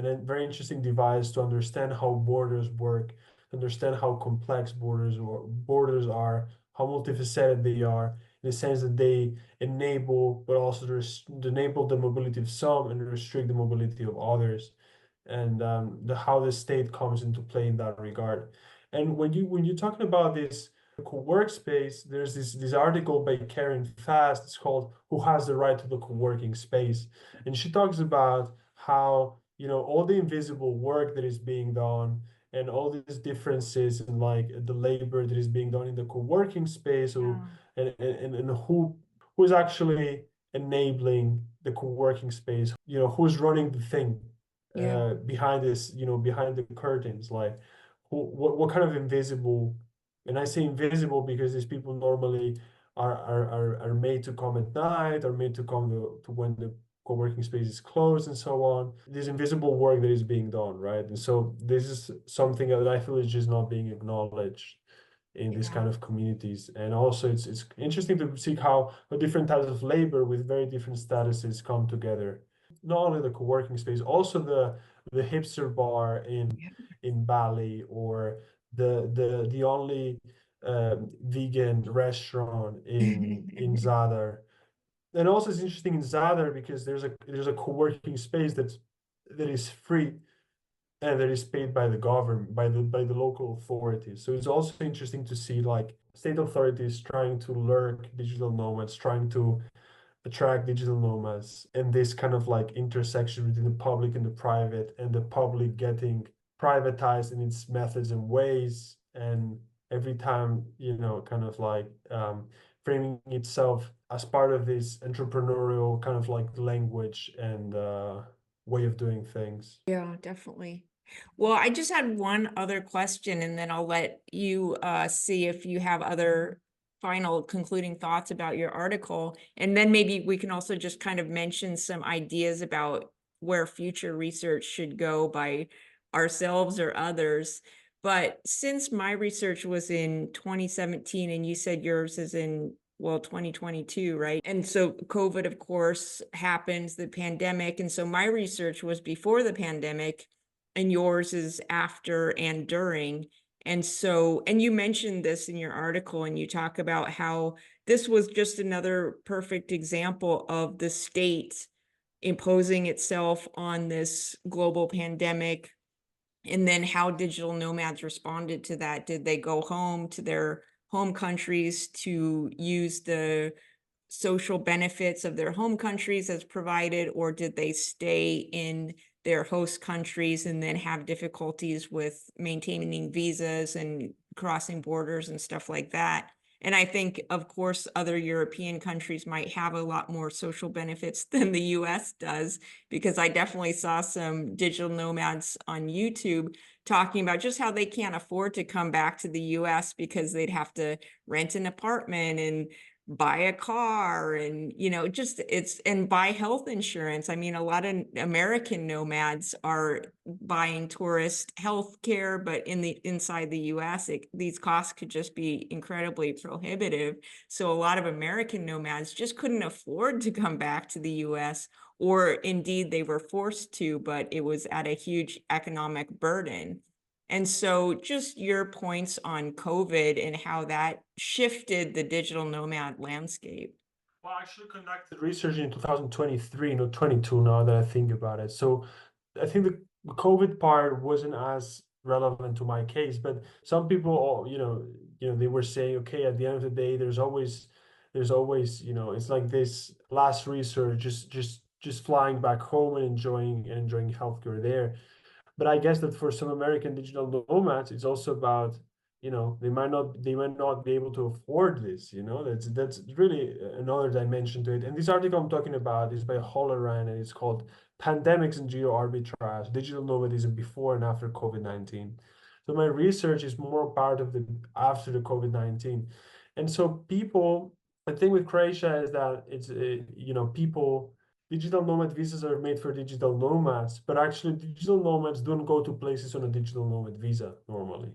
interesting device to understand how borders work, understand how complex borders are, how multifaceted they are, in the sense that they enable, but also enable the mobility of some and restrict the mobility of others, and how the state comes into play in that regard. And when you're talking about this co-workspace, there's this article by Karen Fast. It's called "Who Has the Right to the Co-working Space," and she talks about how all the invisible work that is being done and all these differences in like the labor that is being done in the co-working space, Yeah. and who's actually enabling the co-working space, who's running the thing Yeah. behind this, behind the curtains, like what kind of invisible, and I say invisible because these people normally are made to come at night, are made to come to when the co-working space is closed and so on. This invisible work that is being done, right? And so this is something that I feel is just not being acknowledged in these Yeah. kind of communities. And also it's interesting to see how different types of labor with very different statuses come together. Not only the co-working space, also the hipster bar in Bali, or the only vegan restaurant in Zadar. And also it's interesting in Zadar because there's a co-working space that is free and that is paid by the government, by the local authorities. So it's also interesting to see like state authorities trying to lurk digital nomads, trying to attract digital nomads, and this kind of like intersection between the public and the private, and the public getting privatized in its methods and ways, and every time, kind of like framing itself as part of this entrepreneurial kind of like language and way of doing things. Yeah, definitely. Well, I just had one other question, and then I'll let you see if you have other final concluding thoughts about your article. And then maybe we can also just kind of mention some ideas about where future research should go by ourselves or others. But since my research was in 2017 and you said yours is in, well, 2022, right? And so COVID, of course, happens, the pandemic. And so my research was before the pandemic and yours is after and during. And so, and you mentioned this in your article, and you talk about how this was just another perfect example of the state imposing itself on this global pandemic, and then how digital nomads responded to that. Did they go home to their home countries to use the social benefits of their home countries as provided, or did they stay in their host countries and then have difficulties with maintaining visas and crossing borders and stuff like that? And I think, of course, other European countries might have a lot more social benefits than the US does, because I definitely saw some digital nomads on YouTube talking about just how they can't afford to come back to the US because they'd have to rent an apartment and buy a car and just and buy health insurance. I mean, a lot of American nomads are buying tourist health care, but inside the US these costs could just be incredibly prohibitive. So a lot of American nomads just couldn't afford to come back to the US, or indeed they were forced to, but it was at a huge economic burden. And so just your points on COVID and how that shifted the digital nomad landscape. Well, I actually conducted research in 2023, not 22 now that I think about it. So I think the COVID part wasn't as relevant to my case, but some people, they were saying, okay, at the end of the day, there's always, it's like this last resort, just flying back home and enjoying healthcare there. But I guess that for some American digital nomads, it's also about, they might not be able to afford this, that's really another dimension to it. And this article I'm talking about is by Holleran, and it's called Pandemics and Geo Arbitrage, Digital Nomadism Before and After COVID-19. So my research is more part of the after the COVID-19. And so the thing with Croatia is that people, digital nomad visas are made for digital nomads, but actually digital nomads don't go to places on a digital nomad visa normally.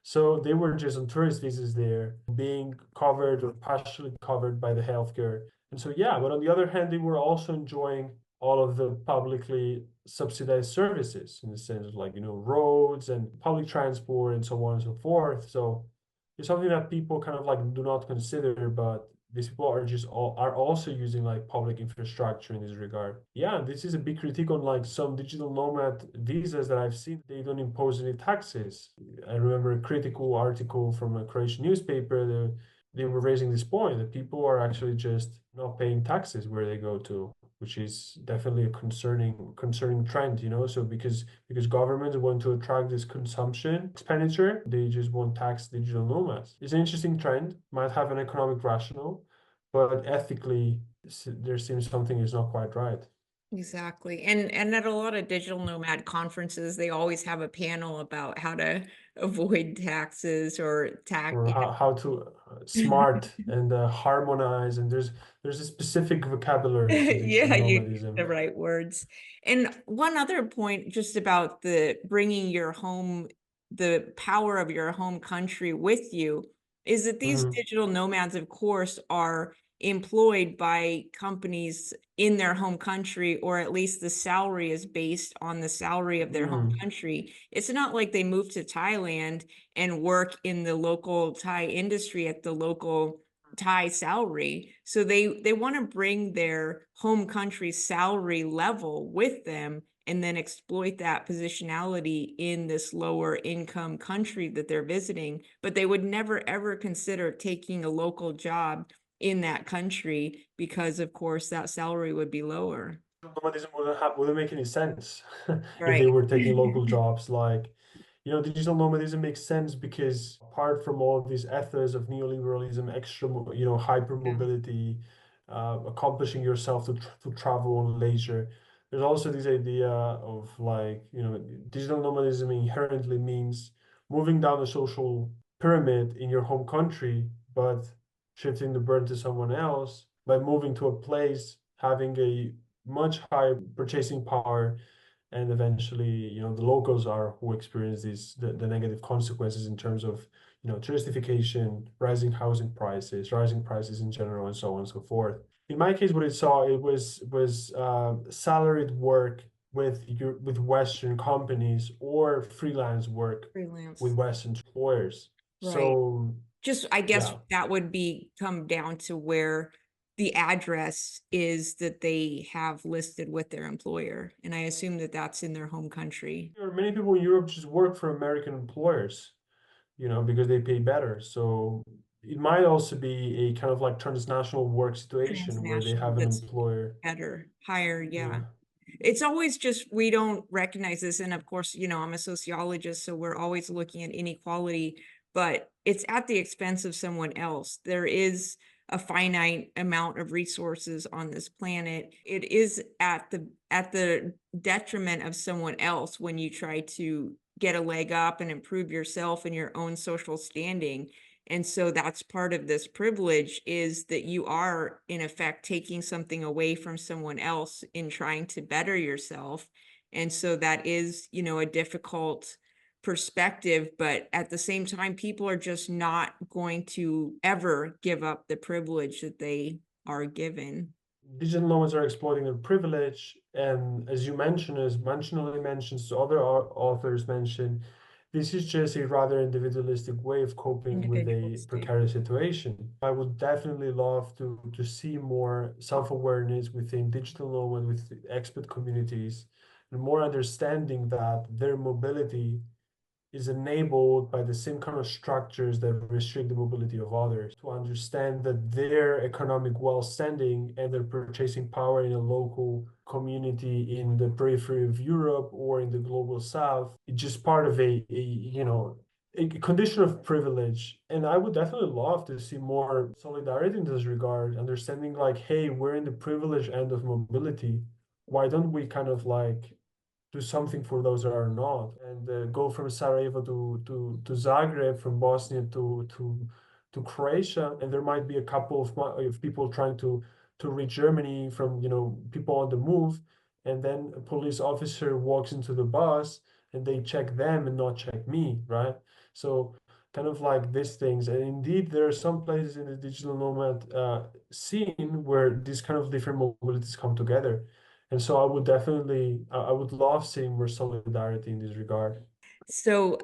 So they were just on tourist visas there, being covered or partially covered by the healthcare. And so, yeah, but on the other hand, they were also enjoying all of the publicly subsidized services in the sense of, like, roads and public transport and so on and so forth. So it's something that people kind of like do not consider, but these people are also using like public infrastructure in this regard. Yeah, this is a big critique on like some digital nomad visas that I've seen. They don't impose any taxes. I remember a critical article from a Croatian newspaper. They were raising this point that people are actually just not paying taxes where they go to, which is definitely a concerning trend, So because governments want to attract this consumption expenditure, they just won't tax digital nomads. It's an interesting trend, might have an economic rationale, but ethically, there seems something is not quite right. Exactly. And at a lot of digital nomad conferences, they always have a panel about how to avoid taxes or tax. Or how to smart and harmonize, and there's a specific vocabulary to digital Yeah, you use nomadism. the right words. And one other point just about the bringing the power of your home country with you is that these Mhm. digital nomads, of course, are employed by companies in their home country, or at least the salary is based on the salary of their home Mm. country. It's not like they move to Thailand and work in the local Thai industry at the local Thai salary. So they want to bring their home country salary level with them and then exploit that positionality in this lower income country that they're visiting. But they would never ever consider taking a local job in that country because, of course, that salary would be lower. Nomadism wouldn't make any sense if they Right. were taking local jobs. Like, digital nomadism makes sense because apart from all of these ethos of neoliberalism, hyper Yeah. mobility, accomplishing yourself to travel on leisure, there's also this idea of, like, digital nomadism inherently means moving down the social pyramid in your home country, but shifting the burden to someone else by moving to a place having a much higher purchasing power, and eventually, the locals are who experience the negative consequences in terms of, touristification, rising housing prices, rising prices in general, and so on and so forth. In my case, what I saw, it was salaried work with Western companies, or freelance work with Freelance. Western employers. Right. So Just, I guess yeah. that would be come down to where the address is that they have listed with their employer. And I assume that that's in their home country. Or many people in Europe just work for American employers, because they pay better. So it might also be a kind of like transnational work situation where they Transnational, have an that's employer. better, higher, yeah. Yeah. It's always just we don't recognize this, and of course, I'm a sociologist, so we're always looking at inequality, but it's at the expense of someone else. There is a finite amount of resources on this planet. It is at the detriment of someone else when you try to get a leg up and improve yourself and your own social standing. And so that's part of this privilege, is that you are in effect taking something away from someone else in trying to better yourself. And so that is, a difficult perspective, but at the same time, people are just not going to ever give up the privilege that they are given. Digital nomads are exploiting their privilege, and as you mentioned, as Manchinelli mentions, other authors mention, This is just a rather individualistic way of coping with a Individualistic. precarious situation. I would definitely love to see more self-awareness within digital nomad, with expert communities, and more understanding that their mobility is enabled by the same kind of structures that restrict the mobility of others, to understand that their economic well-standing and their purchasing power in a local community in the periphery of Europe or in the global south is just part of a condition of privilege. And I would definitely love to see more solidarity in this regard, understanding like, hey, we're in the privileged end of mobility. Why don't we kind of like do something for those that are not, and go from Sarajevo to Zagreb, from Bosnia to Croatia, and there might be a couple of people trying to reach Germany from people on the move, and then a police officer walks into the bus and they check them and not check me, right? So kind of like these things, and indeed there are some places in the digital nomad scene where these kind of different mobilities come together. And so I would definitely, I would love seeing more solidarity in this regard. So,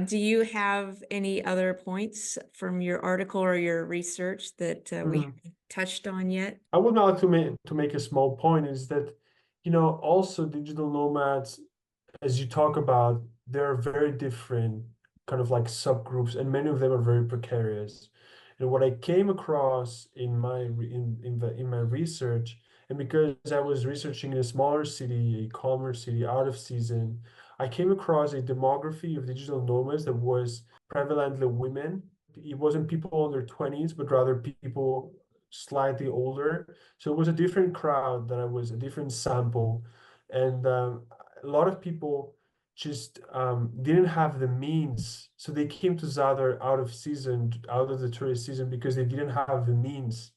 do you have any other points from your article or your research that we Mhm. haven't touched on yet? I would like to make a small point is that, also digital nomads, as you talk about, there are very different kind of like subgroups, and many of them are very precarious. And what I came across in my research, and because I was researching in a smaller city, a calmer city, out of season, I came across a demography of digital nomads that was prevalently women. It wasn't people under 20s, but rather people slightly older. So it was a different crowd, that I was a different sample. And a lot of people just didn't have the means. So they came to Zadar out of season, out of the tourist season, because they didn't have the means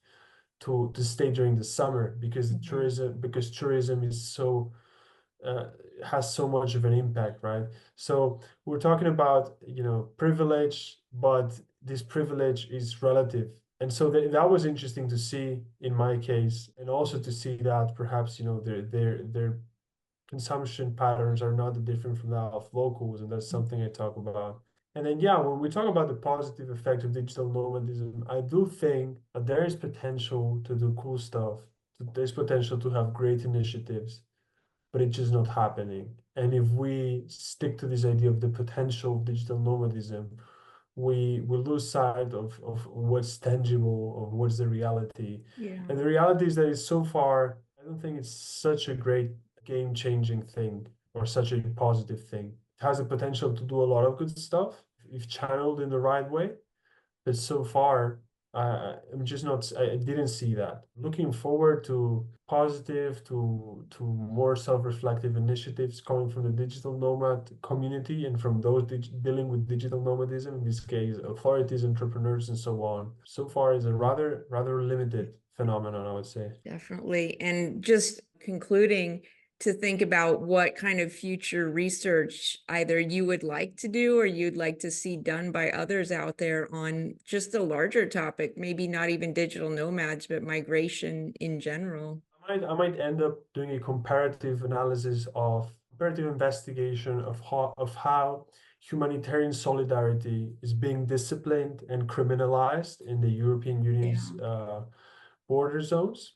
to stay during the summer, because Mhm. tourism is so uh, has so much of an impact, right? So we're talking about, privilege, but this privilege is relative. And so that was interesting to see in my case, and also to see that perhaps, their consumption patterns are not that different from that of locals, and that's something I talk about. And then, yeah, when we talk about the positive effect of digital nomadism, I do think that there is potential to do cool stuff. There's potential to have great initiatives, but it's just not happening. And if we stick to this idea of the potential of digital nomadism, we lose sight of what's tangible, of what's the reality. Yeah. And the reality is that it's so far, I don't think it's such a great game-changing thing or such a positive thing. It has the potential to do a lot of good stuff if channeled in the right way, but so far, I'm just not. I didn't see that. Looking forward to positive, to more self-reflective initiatives coming from the digital nomad community and from those dealing with digital nomadism. In this case, authorities, entrepreneurs, and so on. So far, is a rather limited phenomenon, I would say. Definitely. And just concluding, to think about what kind of future research either you would like to do or you'd like to see done by others out there on just a larger topic, maybe not even digital nomads, but migration in general. I might end up doing a comparative investigation of how humanitarian solidarity is being disciplined and criminalized in the European Union's Yeah. border zones.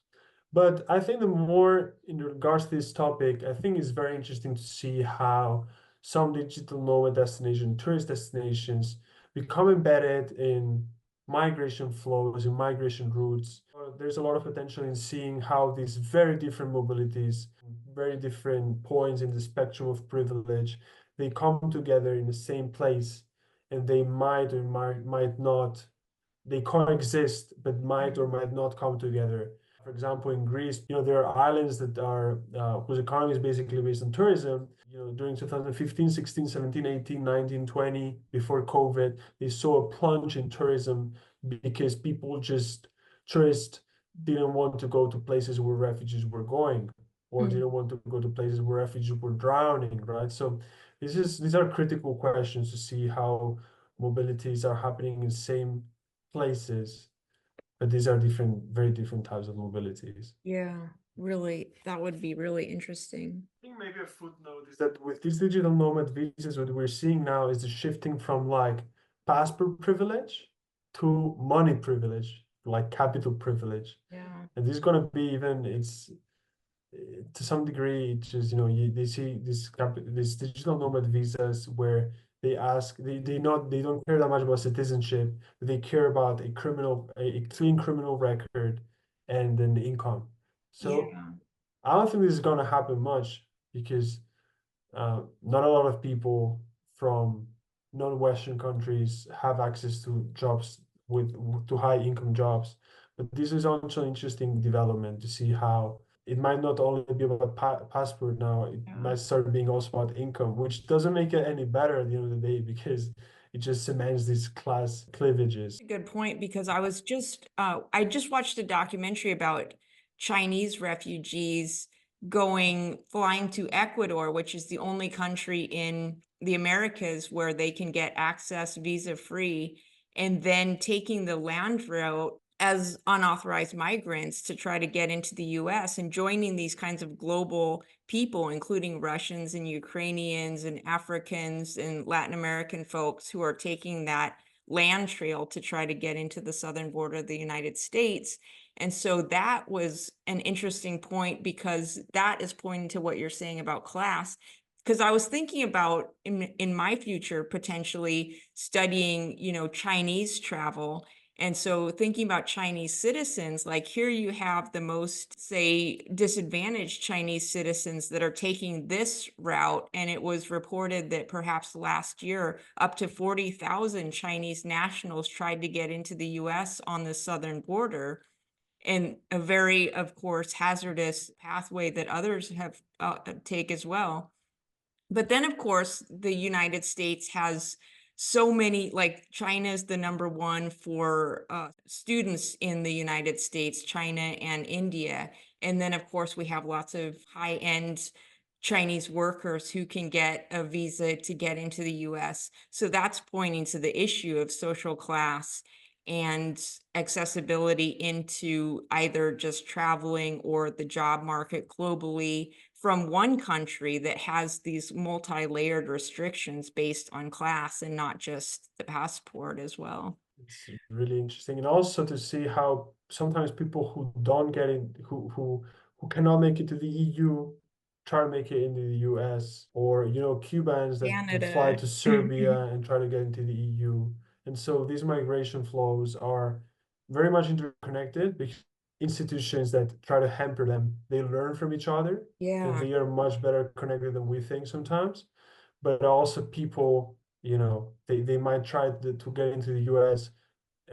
But I think the more in regards to this topic, I think it's very interesting to see how some digital nomad destination, tourist destinations, become embedded in migration flows, in migration routes. There's a lot of potential in seeing how these very different mobilities, very different points in the spectrum of privilege, they come together in the same place, and they might or might not, they coexist, but might or Mhm. might not come together. For example, in Greece, there are islands that are whose economy is basically based on tourism. During 2015, 16, 17, 18, 19, 20, before COVID, they saw a plunge in tourism because tourists didn't want to go to places where refugees were going, or Mm. didn't want to go to places where refugees were drowning, right? So these are critical questions to see how mobilities are happening in same places, but these are different, very different types of mobilities. Yeah. Really, that would be really interesting. I think maybe a footnote is that with these digital nomad visas, what we're seeing now is the shifting from like passport privilege to money privilege, like capital privilege. Yeah. And this is going to be even, it's to some degree, it's just, they see these digital nomad visas where they ask, they don't care that much about citizenship, but they care about a clean criminal record and then the income. So Yeah. I don't think this is going to happen much because not a lot of people from non-Western countries have access to jobs to high income jobs. But this is also an interesting development to see how it might not only be about passport now, it Yeah. might start being also about income, which doesn't make it any better at the end of the day because it just cements these class cleavages. Good point, because I just watched a documentary about Chinese refugees flying to Ecuador, which is the only country in the Americas where they can get access visa free, and then taking the land route as unauthorized migrants to try to get into the US and joining these kinds of global people, including Russians and Ukrainians and Africans and Latin American folks who are taking that land trail to try to get into the southern border of the United States. And so that was an interesting point, because that is pointing to what you're saying about class. Because I was thinking about in my future potentially studying, Chinese travel. And so thinking about Chinese citizens, like here you have the most, say, disadvantaged Chinese citizens that are taking this route. And it was reported that perhaps last year, up to 40,000 Chinese nationals tried to get into the US on the southern border, and a very, of course, hazardous pathway that others have take as well. But then, of course, the United States has so many, like China's the number one for students in the United States, China and India. And then, of course, we have lots of high-end Chinese workers who can get a visa to get into the US. So that's pointing to the issue of social class and accessibility into either just traveling or the job market globally from one country that has these multi-layered restrictions based on class and not just the passport as well. It's really interesting, and also to see how sometimes people who don't get in, who cannot make it to the EU, try to make it into the US, or Cubans that fly Canada. to Serbia and try to get into the EU. And so these migration flows are very much interconnected because institutions that try to hamper them, they learn from each other, and Yeah. they are much better connected than we think sometimes. But also people, they might try to get into the US,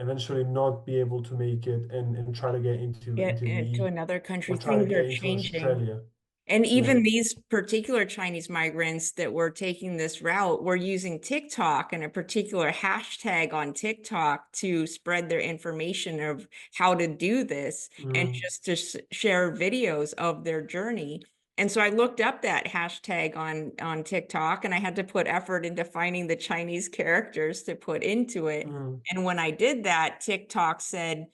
eventually not be able to make it, and try to get Get into the into EU, another or country. try to Things get are into changing. Australia. And Yeah. even these particular Chinese migrants that were taking this route were using TikTok and a particular hashtag on TikTok to spread their information of how to do this and Mm, just to share videos of their journey. And so I looked up that hashtag on TikTok, and I had to put effort into finding the Chinese characters to put into it. mm, And when I did that, TikTok said,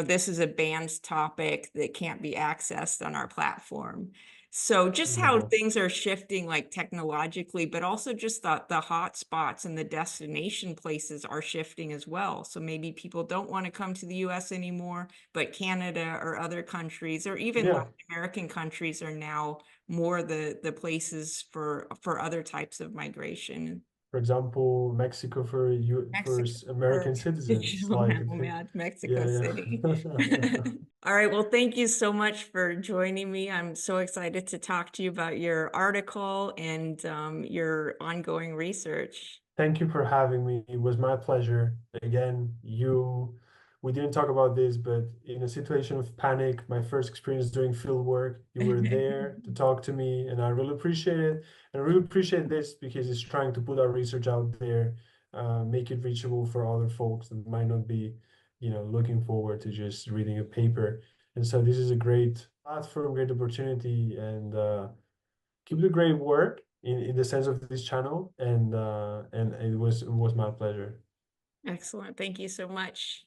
this is a banned topic that can't be accessed on our platform. So just how no. things are shifting, like technologically, but also just the hot spots and the destination places are shifting as well. So maybe people don't want to come to the US anymore, but Canada or other countries, or even Yeah. Latin American countries, are now more the places for other types of migration. For example, Mexico for Mexico for American citizens, digital like nomad, Mexico yeah, City. yeah. All right, well, thank you so much for joining me. I'm so excited to talk to you about your article and your ongoing research. Thank you for having me. It was my pleasure. Again, we didn't talk about this, but in a situation of panic, my first experience doing field work, you were there to talk to me, and I really appreciate it. And I really appreciate this because it's trying to put our research out there, make it reachable for other folks that might not be, looking forward to just reading a paper. And so this is a great platform, great opportunity, and keep the great work in the sense of this channel, and it was my pleasure. Excellent. Thank you so much.